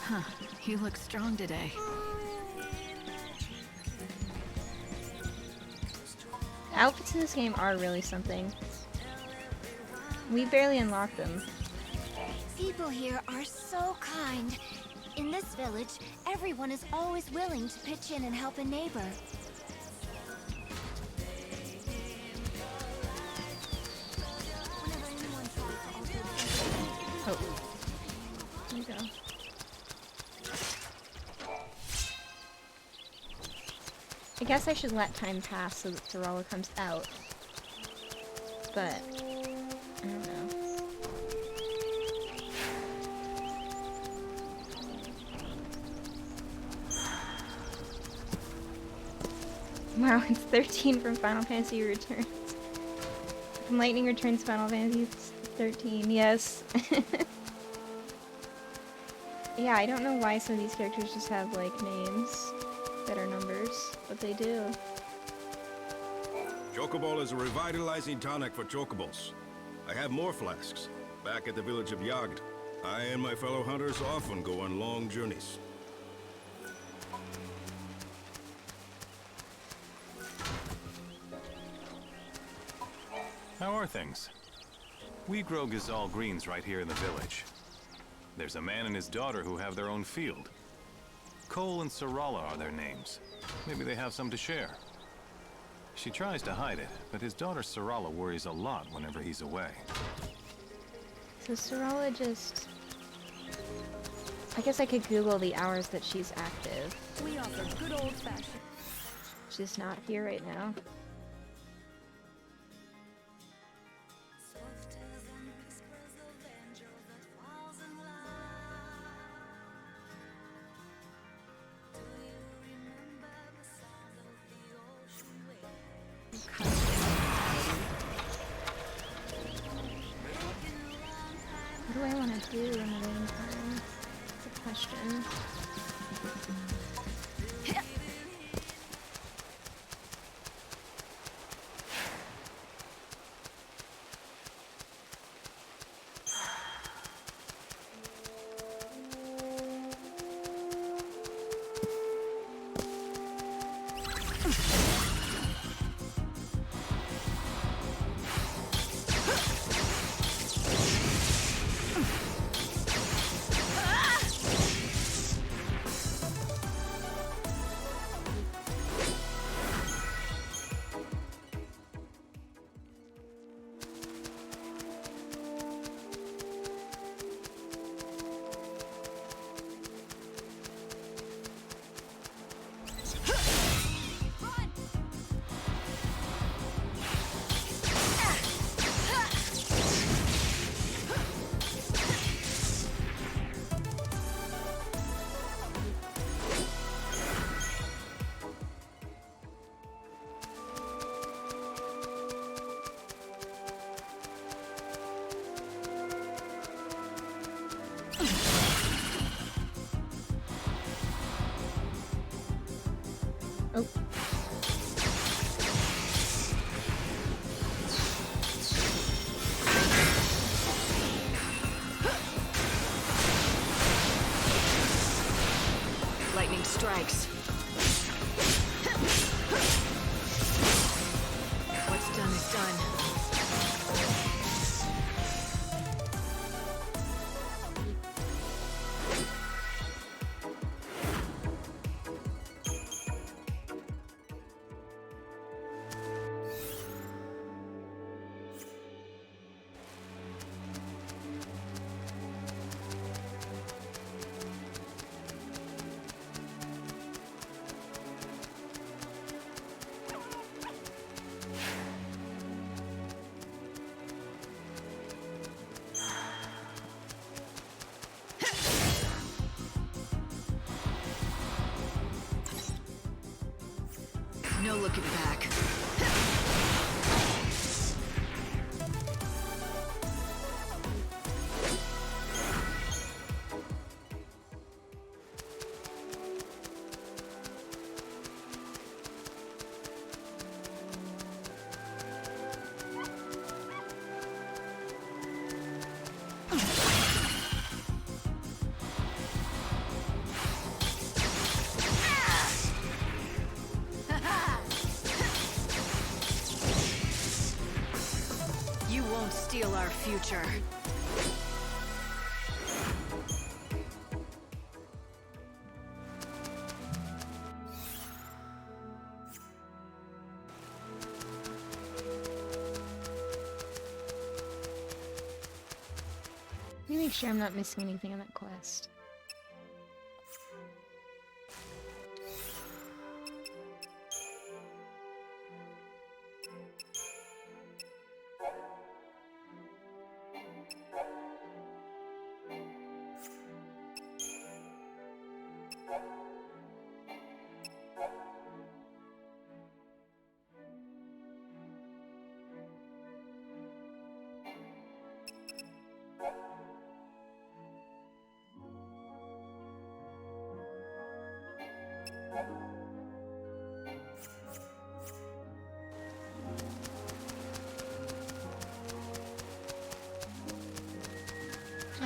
Huh, you look strong today. Outfits in this game are really something. We barely unlocked them. People here are so kind. In this village, everyone is always willing to pitch in and help a neighbor. Oh. There you go. I guess I should let time pass so that Sorala comes out. But I don't know. Wow, it's 13 from Final Fantasy Returns. From Lightning Returns Final Fantasy, it's 13, yes. Yeah, I don't know why some of these characters just have, like, names that are numbers, but they do. Chocoball is a revitalizing tonic for chocobos. I have more flasks, back at the village of Yagd. I and my fellow hunters often go on long journeys. How are things? We grow Ghazal greens right here in the village. There's a man and his daughter who have their own field. Cole and Sorala are their names. Maybe they have some to share. She tries to hide it, but his daughter Sorala worries a lot whenever he's away. So Sorala just... I guess I could Google the hours that she's active. We offer good old-fashioned. She's not here right now. What do I want to do in the meantime? That's a question. Oh. Lightning strikes. What's done is done. No looking back. You won't steal our future. Let me make sure I'm not missing anything on that quest.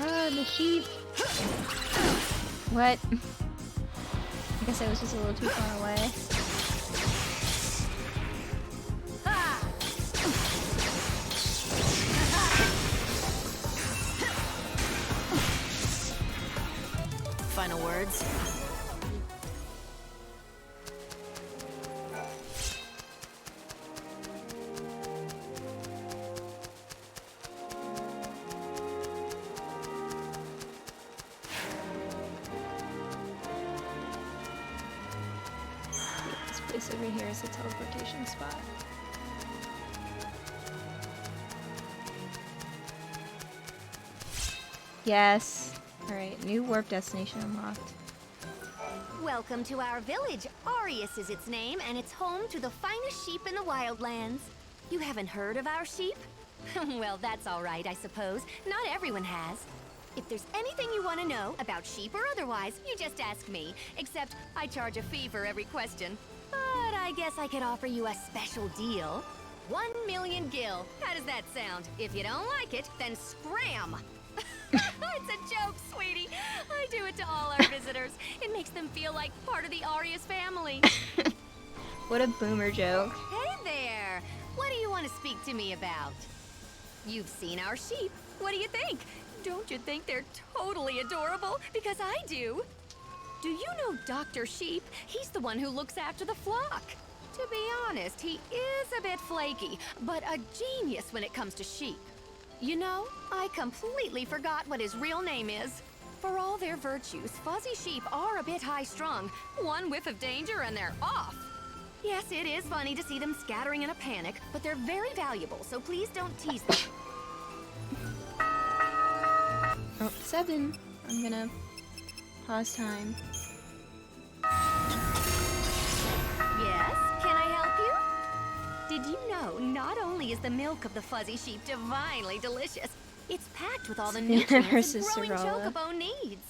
Ah, the sheep! What? I guess I was just a little too far away. Final words? This place over here is a teleportation spot. Yes. Alright, new warp destination unlocked. Welcome to our village. Arius is its name, and it's home to the finest sheep in the wildlands. You haven't heard of our sheep? Well, that's all right, I suppose. Not everyone has. If there's anything you want to know, about sheep or otherwise, you just ask me. Except, I charge a fee for every question. But I guess I could offer you a special deal. 1 million gil. How does that sound? If you don't like it, then scram! It's a joke, sweetie. I do it to all our visitors. It makes them feel like part of the Arius family. What a boomer joke. Hey there! What do you want to speak to me about? You've seen our sheep. What do you think? Don't you think they're totally adorable? Because I do. Do you know Dr. Sheep? He's the one who looks after the flock. To be honest, he is a bit flaky, but a genius when it comes to sheep. You know, I completely forgot what his real name is. For all their virtues, fuzzy sheep are a bit high-strung. One whiff of danger and they're off. Yes, it is funny to see them scattering in a panic, but they're very valuable, so please don't tease them. Oh, 7. I'm gonna pause time. Yes, can I help you? Did you know not only is the milk of the fuzzy sheep divinely delicious, it's packed with all the nutrients a growing chocobo needs.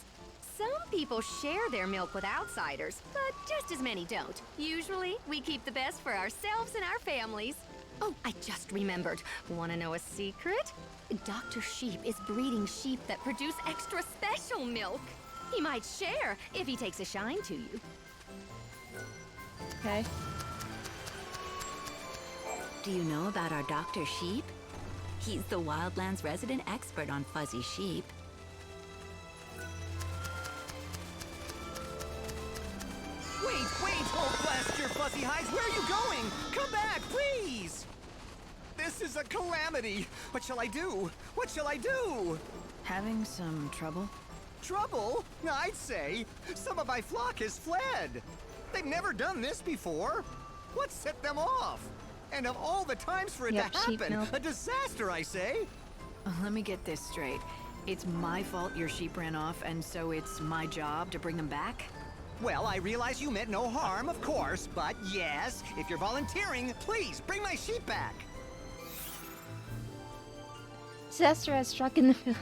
Some people share their milk with outsiders, but just as many don't. Usually, we keep the best for ourselves and our families. Oh, I just remembered. Want to know a secret? Dr. Sheep is breeding sheep that produce extra special milk. He might share if he takes a shine to you. Okay. Do you know about our Dr. Sheep? He's the Wildlands resident expert on fuzzy sheep. Wait! Oh, blast your fuzzy hides! Where are you going? Come back, please! This is a calamity! What shall I do? What shall I do? Having some trouble? Trouble? I'd say. Some of my flock has fled. They've never done this before. What set them off? And of all the times for it to happen, a disaster, I say. Let me get this straight. It's my fault your sheep ran off, and so it's my job to bring them back? Well, I realize you meant no harm, of course, but yes, if you're volunteering, please bring my sheep back. Disaster has struck in the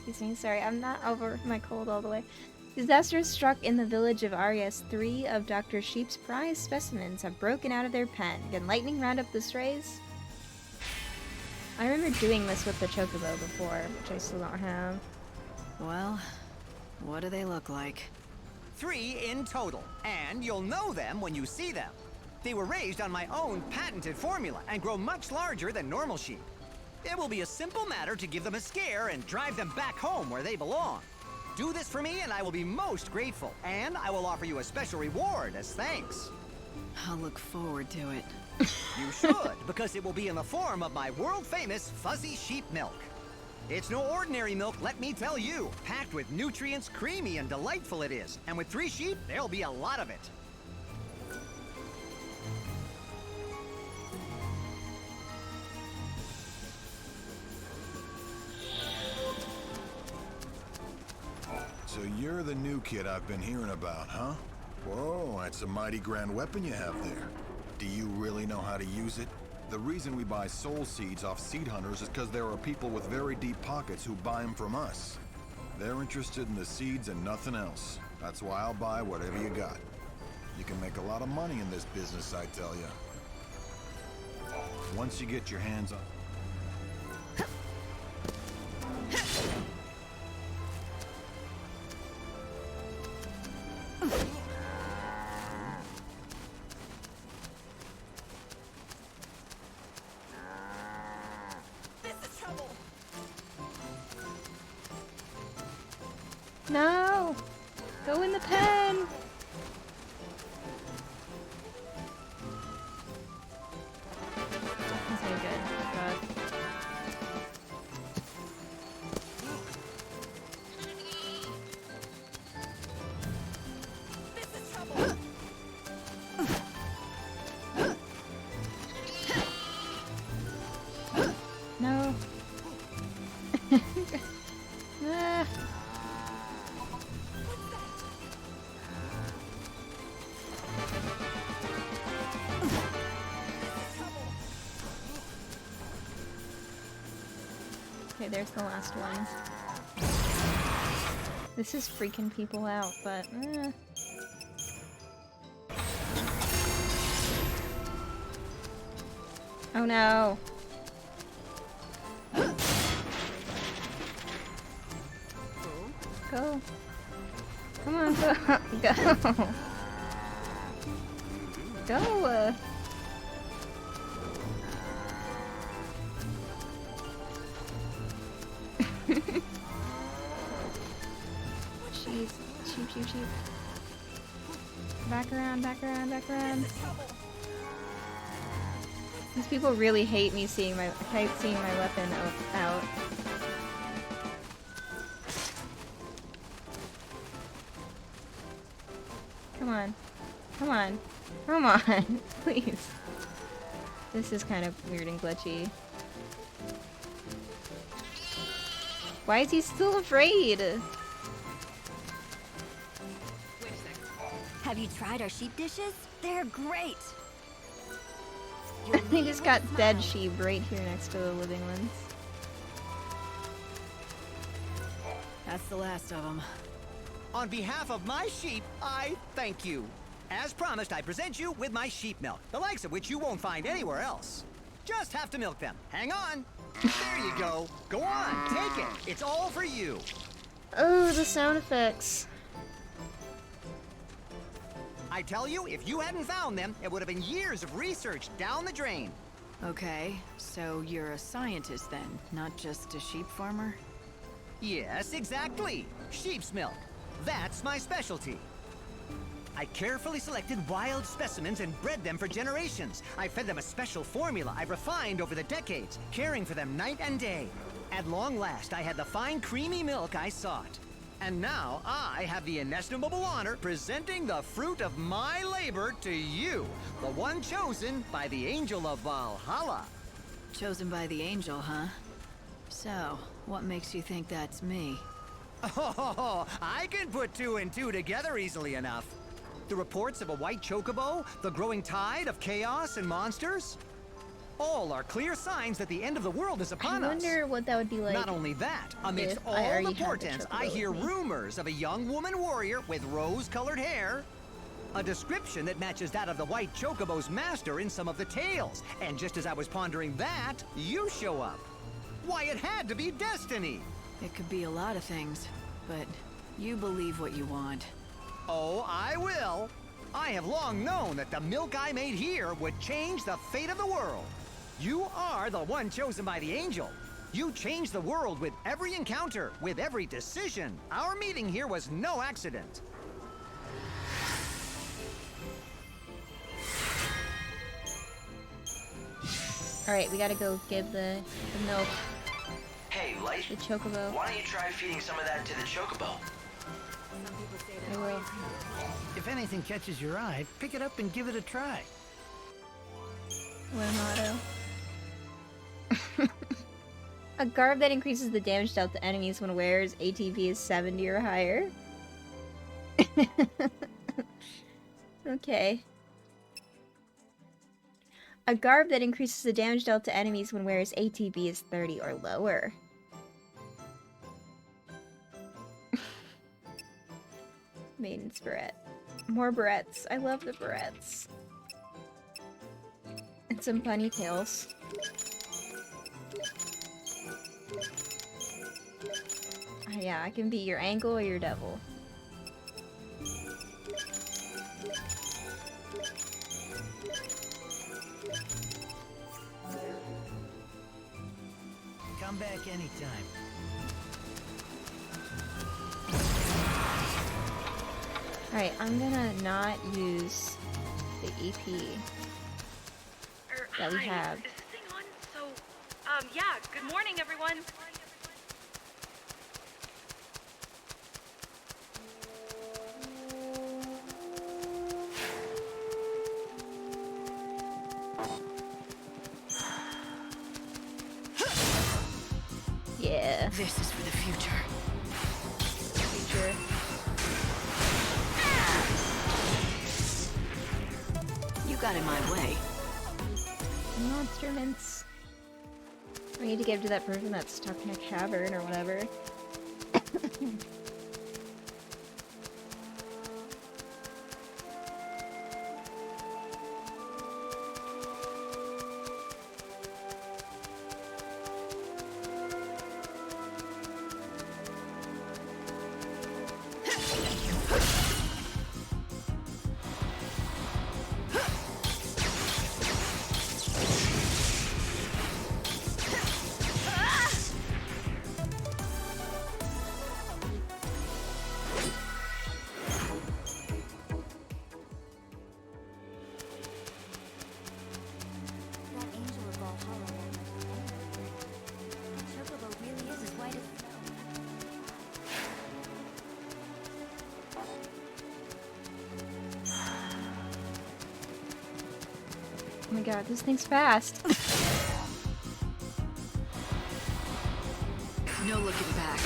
excuse me, sorry, I'm not over my cold all the way. Disaster has struck in the village of Arias. 3 of Dr. Sheep's prize specimens have broken out of their pen. Can lightning round up the strays? I remember doing this with the Chocobo before, which I still don't have. Well, what do they look like? 3 in total, and you'll know them when you see them. They were raised on my own patented formula and grow much larger than normal sheep. It will be a simple matter to give them a scare and drive them back home where they belong. Do this for me and I will be most grateful, and I will offer you a special reward as thanks. I'll look forward to it. You should, because it will be in the form of my world-famous fuzzy sheep milk. It's no ordinary milk, let me tell you. Packed with nutrients, creamy and delightful it is. And with 3 sheep, there'll be a lot of it. So you're the new kid I've been hearing about, huh? Whoa, that's a mighty grand weapon you have there. Do you really know how to use it? The reason we buy soul seeds off seed hunters is because there are people with very deep pockets who buy them from us. They're interested in the seeds and nothing else. That's why I'll buy whatever you got. You can make a lot of money in this business, I tell you. Once you get your hands on... No! Go in the pen! That's not good. God. No. Ah. Okay, there's the last one. This is freaking people out, but oh no. Go. Come on, go. Go. Go. Jeez. Sheep. Back around. These people really hate me seeing my weapon out. Come on, please. This is kind of weird and glitchy. Why is he still afraid? Have you tried our sheep dishes? They're great. They just got dead sheep right here next to the living ones. That's the last of them. On behalf of my sheep, I thank you. As promised, I present you with my sheep milk, the likes of which you won't find anywhere else. Just have to milk them. Hang on. There you go. Go on, take it. It's all for you. Oh, the sound effects. I tell you, if you hadn't found them, it would have been years of research down the drain. Okay, so you're a scientist then, not just a sheep farmer? Yes, exactly. Sheep's milk. That's my specialty. I carefully selected wild specimens and bred them for generations. I fed them a special formula I refined over the decades, caring for them night and day. At long last, I had the fine, creamy milk I sought. And now, I have the inestimable honor presenting the fruit of my labor to you, the one chosen by the Angel of Valhalla. Chosen by the Angel, huh? So, what makes you think that's me? Oh, I can put 2 and 2 together easily enough. The reports of a white chocobo, the growing tide of chaos and monsters, all are clear signs that the end of the world is upon us. I wonder what that would be like. Not only that, amidst all the portents, I hear rumors of a young woman warrior with rose-colored hair. A description that matches that of the white chocobo's master in some of the tales. And just as I was pondering that, you show up. Why, it had to be destiny. It could be a lot of things, but you believe what you want. Oh, I will. I have long known that the milk I made here would change the fate of the world. You are the one chosen by the angel. You changed the world with every encounter, with every decision. Our meeting here was no accident. Alright, we gotta go give the milk. Hey, Light. The chocobo. Why don't you try feeding some of that to the chocobo? I will. If anything catches your eye, pick it up and give it a try. What a motto. A garb that increases the damage dealt to enemies when wearer's ATB is 70 or higher. Okay. A garb that increases the damage dealt to enemies when wearer's ATB is 30 or lower. Maiden's barrette. More barrettes. I love the barrettes. And some bunny tails. Yeah, I can be your ankle or your devil. Come back anytime. Alright, I'm gonna not use the EP that we have. Is this thing on? So, yeah, good morning, everyone. Yeah. This is for the future. Future. You got in my way. Monsterments. We need to give to that person that's stuck in a cavern or whatever. That angel of Valhalla. The chocobo really is as white as snow. Oh my god, this thing's fast. No looking back.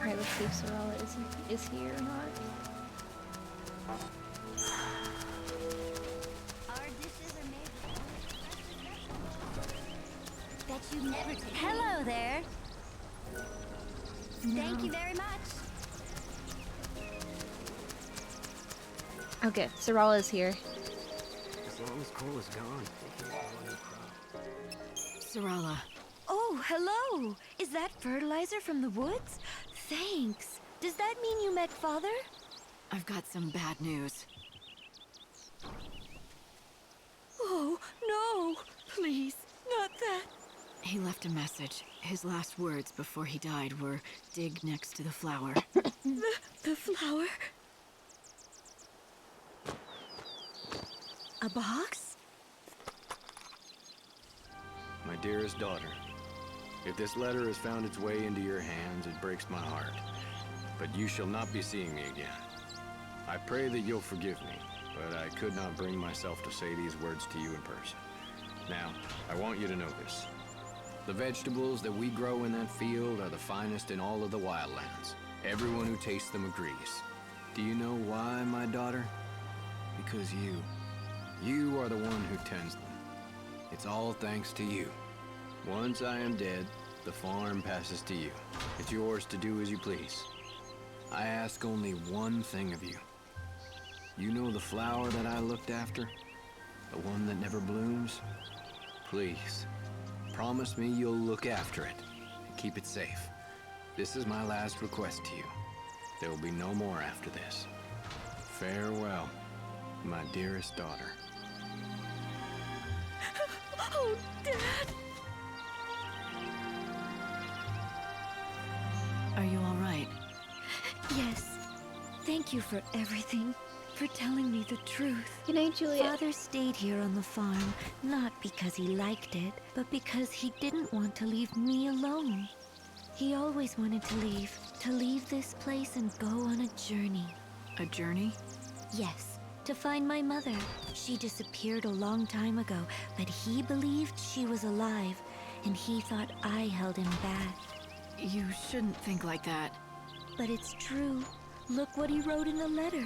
Alright, let's see if Sorella is here or not. Our dishes are made that you never take. Hello there. Thank you very much. Okay, Sorella is here. As long as Cole is gone, they can grow a new crop. Sorella. Oh, hello. Is that fertilizer from the woods? Thanks. Does that mean you met Father? I've got some bad news. Oh, no. Please, not that. He left a message. His last words before he died were, dig next to the flower. The flower? A box? dearest daughter. If this letter has found its way into your hands, it breaks my heart. But you shall not be seeing me again. I pray that you'll forgive me, but I could not bring myself to say these words to you in person. Now, I want you to know this. The vegetables that we grow in that field are the finest in all of the wildlands. Everyone who tastes them agrees. Do you know why, my daughter? Because you are the one who tends them. It's all thanks to you. Once I am dead, the farm passes to you. It's yours to do as you please. I ask only one thing of you. You know the flower that I looked after? The one that never blooms? Please, promise me you'll look after it and keep it safe. This is my last request to you. There will be no more after this. Farewell, my dearest daughter. Oh, Dad! Are you all right? Yes. Thank you for everything. For telling me the truth. Good night, Juliet. Father stayed here on the farm, not because he liked it, but because he didn't want to leave me alone. He always wanted to leave this place and go on a journey. A journey? Yes, to find my mother. She disappeared a long time ago, but he believed she was alive, and he thought I held him back. You shouldn't think like that. But it's true. Look what he wrote in the letter.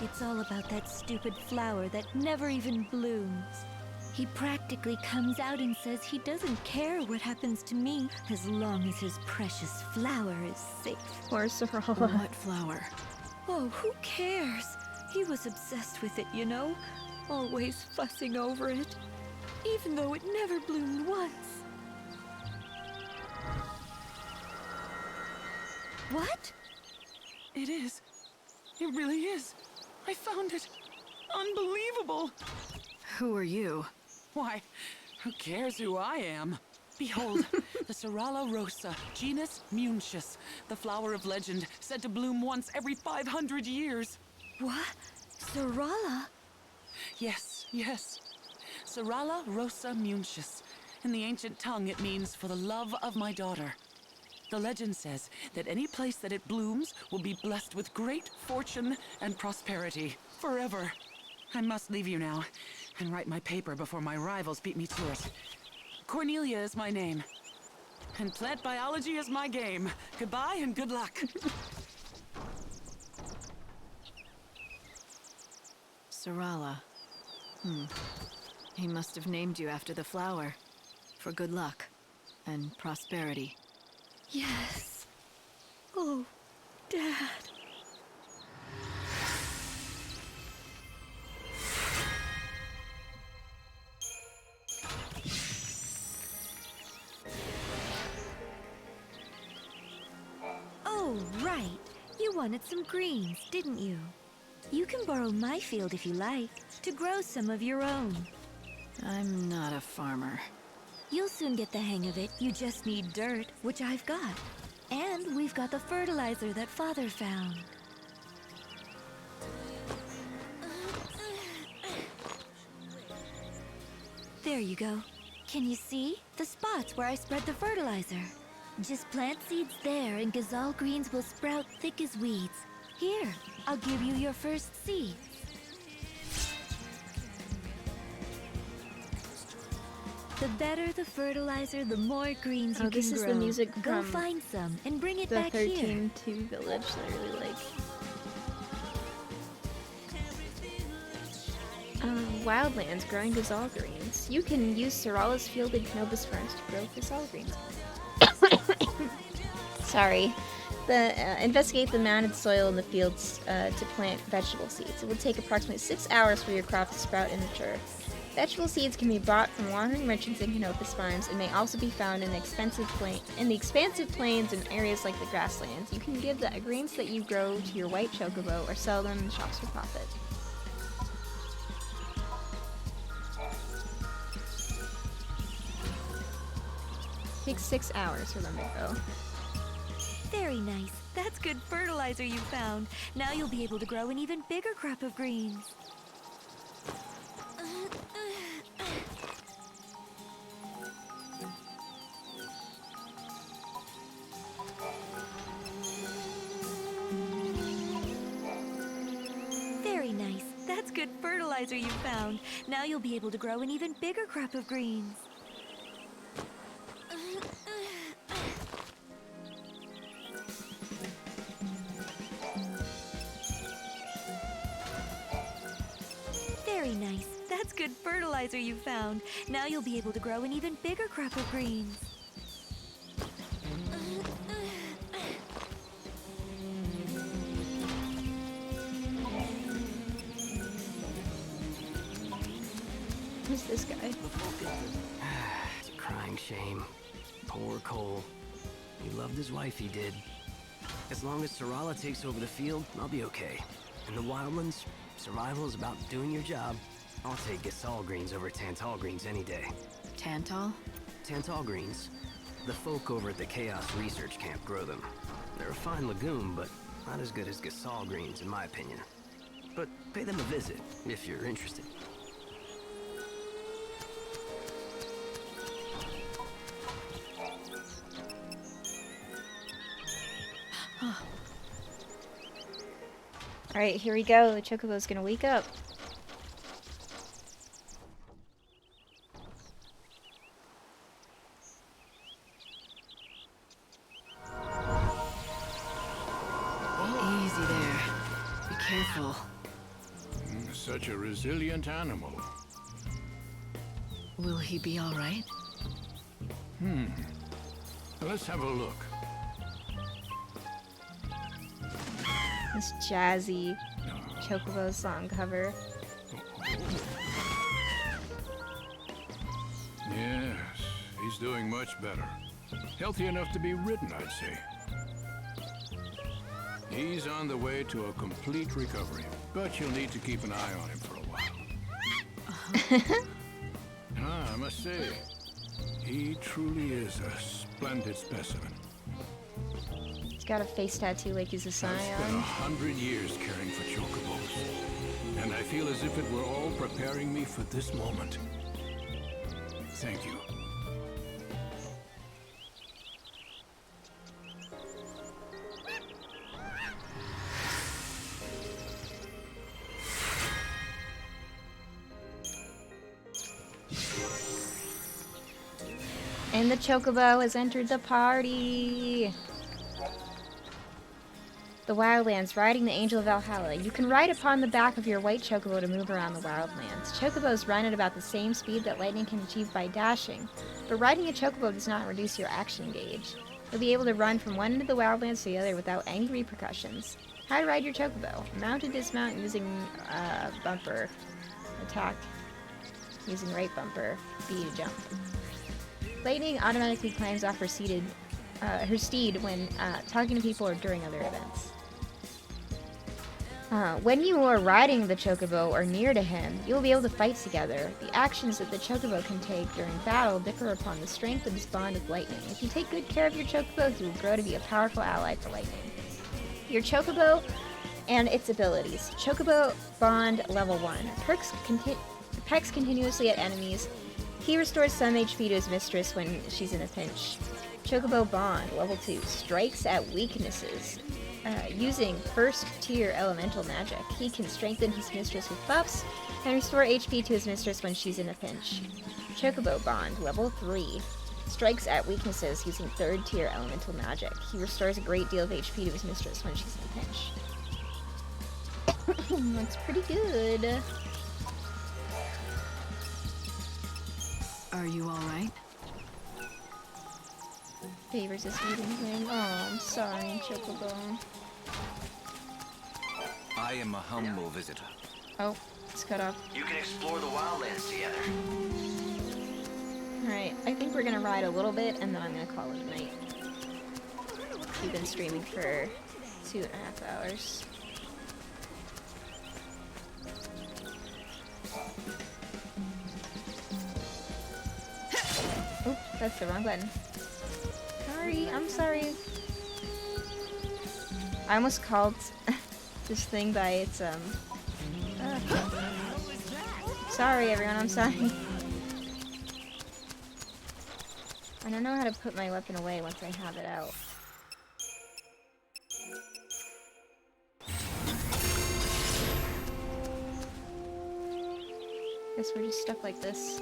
It's all about that stupid flower that never even blooms. He practically comes out and says he doesn't care what happens to me as long as his precious flower is safe. Poor Sorala. What flower? Oh, who cares? He was obsessed with it, you know? Always fussing over it. Even though it never bloomed once. What? It is. It really is. I found it. Unbelievable. Who are you? Why, who cares who I am? Behold, the Sorala rosa, genus Munchus, the flower of legend, said to bloom once every 500 years. What? Sorala? Yes, yes. Sorala rosa Munchus. In the ancient tongue, it means for the love of my daughter. The legend says that any place that it blooms will be blessed with great fortune and prosperity forever. I must leave you now and write my paper before my rivals beat me to it. Cornelia is my name, and plant biology is my game. Goodbye and good luck. Sorala. He must have named you after the flower. For good luck and prosperity. Yes. Oh, Dad. Oh, right. You wanted some greens, didn't you? You can borrow my field if you like, to grow some of your own. I'm not a farmer. You'll soon get the hang of it. You just need dirt, which I've got. And we've got the fertilizer that Father found. There you go. Can you see? The spots where I spread the fertilizer. Just plant seeds there and Gazal greens will sprout thick as weeds. Here, I'll give you your first seed. The better the fertilizer, the more greens you can grow. This is the music Go from find some and bring it the back here. 13-2 village that I really like. Wildlands growing Gazal greens. You can use Sorala's field in Canobus Farms to grow Gazal greens. Sorry. Investigate the mounded soil in the fields to plant vegetable seeds. It will take approximately 6 hours for your crop to sprout and mature. Vegetable seeds can be bought from wandering merchants in Canopus Farms and may also be found in the expansive plains and areas like the grasslands. You can give the greens that you grow to your white chocobo or sell them in shops for profit. Takes 6 hours for them to grow. Very nice. That's good fertilizer you found. Now you'll be able to grow an even bigger crop of greens. fertilizer you found. Now you'll be able to grow an even bigger crop of greens. Very nice. That's good fertilizer you found. Now you'll be able to grow an even bigger crop of greens. Who's this guy? It's a crying shame. Poor Cole. He loved his wife, he did. As long as Sarala takes over the field, I'll be okay. In the Wildlands, survival is about doing your job. I'll take Gasol greens over Tantal greens any day. Tantal? Tantal greens. The folk over at the Chaos Research Camp grow them. They're a fine legume, but not as good as Gasol greens, in my opinion. But pay them a visit, if you're interested. Alright, here we go. The Chocobo's gonna wake up. Easy there. Be careful. Such a resilient animal. Will he be all right? Let's have a look. This jazzy Chocobo song cover. Yes, he's doing much better. Healthy enough to be ridden, I'd say. He's on the way to a complete recovery, but you'll need to keep an eye on him for a while. I must say, he truly is a splendid specimen. He's got a face tattoo like he's a I've spent scion. 100 years caring for chocobos, and I feel as if it were all preparing me for this moment. Thank you. And the Chocobo has entered the party! The Wildlands, riding the Angel of Valhalla. You can ride upon the back of your white Chocobo to move around the Wildlands. Chocobos run at about the same speed that lightning can achieve by dashing, but riding a Chocobo does not reduce your action gauge. You'll be able to run from one end of the Wildlands to the other without any repercussions. How to ride your Chocobo. Mount and dismount using bumper. Attack using right bumper. B to jump. Lightning automatically climbs off her steed when talking to people or during other events. When you are riding the Chocobo or near to him, you'll be able to fight together. The actions that the Chocobo can take during battle differ upon the strength of his bond with Lightning. If you take good care of your Chocobo, he will grow to be a powerful ally for Lightning. Your Chocobo and its abilities. Chocobo Bond Level 1. Pecks continuously at enemies. He restores some HP to his mistress when she's in a pinch. Chocobo Bond, level 2, strikes at weaknesses. Using first tier elemental magic, he can strengthen his mistress with buffs and restore HP to his mistress when she's in a pinch. Chocobo Bond, level 3, strikes at weaknesses using third tier elemental magic. He restores a great deal of HP to his mistress when she's in a pinch. That's pretty good. Are you alright? Favors this meeting thing. Oh, I'm sorry, Chocobo. I am a humble visitor. Oh, it's cut off. You can explore the Wildlands together. Alright, I think we're gonna ride a little bit and then I'm gonna call it a night. We've been streaming for 2.5 hours. Oop, that's the wrong button. Sorry, I'm sorry. I almost called this thing by its, Sorry everyone, I'm sorry. I don't know how to put my weapon away once I have it out. guess we're just stuck like this.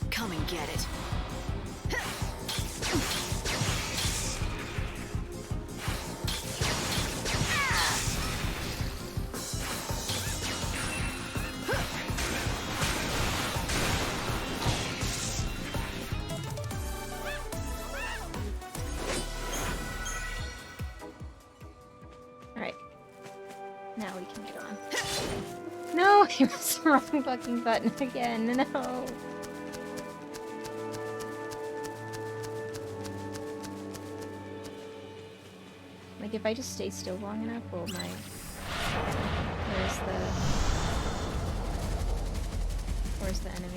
Come and get it. Alright. Now we can get on. No! I pressed the wrong fucking button again. No! Like, if I just stay still long enough, will my... Where's the enemy?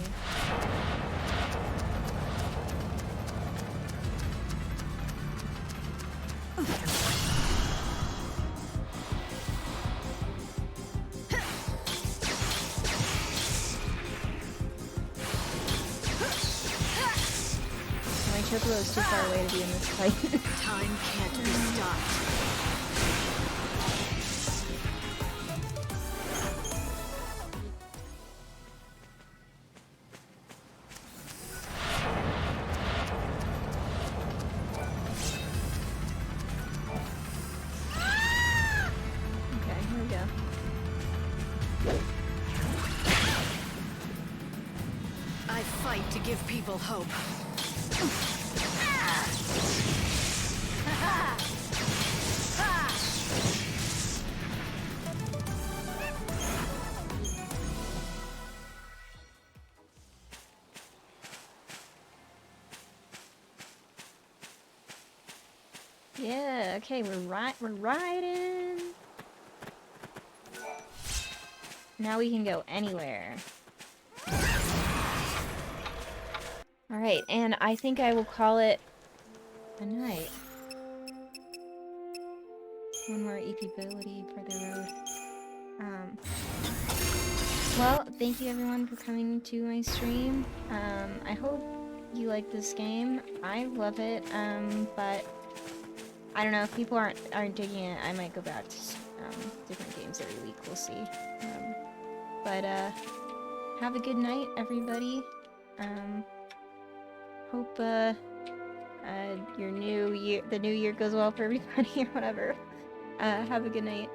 My Chocobo is too far away to be in this fight. Time can't be stopped. Okay, here we go. I fight to give people hope. Yeah, okay, we're riding. Now we can go anywhere. Alright, and I think I will call it a night. One more EP ability for the road. Well, thank you everyone for coming to my stream. I hope you like this game. I love it, but I don't know, if people aren't digging it, I might go back to different games every week, we'll see. But have a good night, everybody. Hope your the new year goes well for everybody or whatever. Have a good night.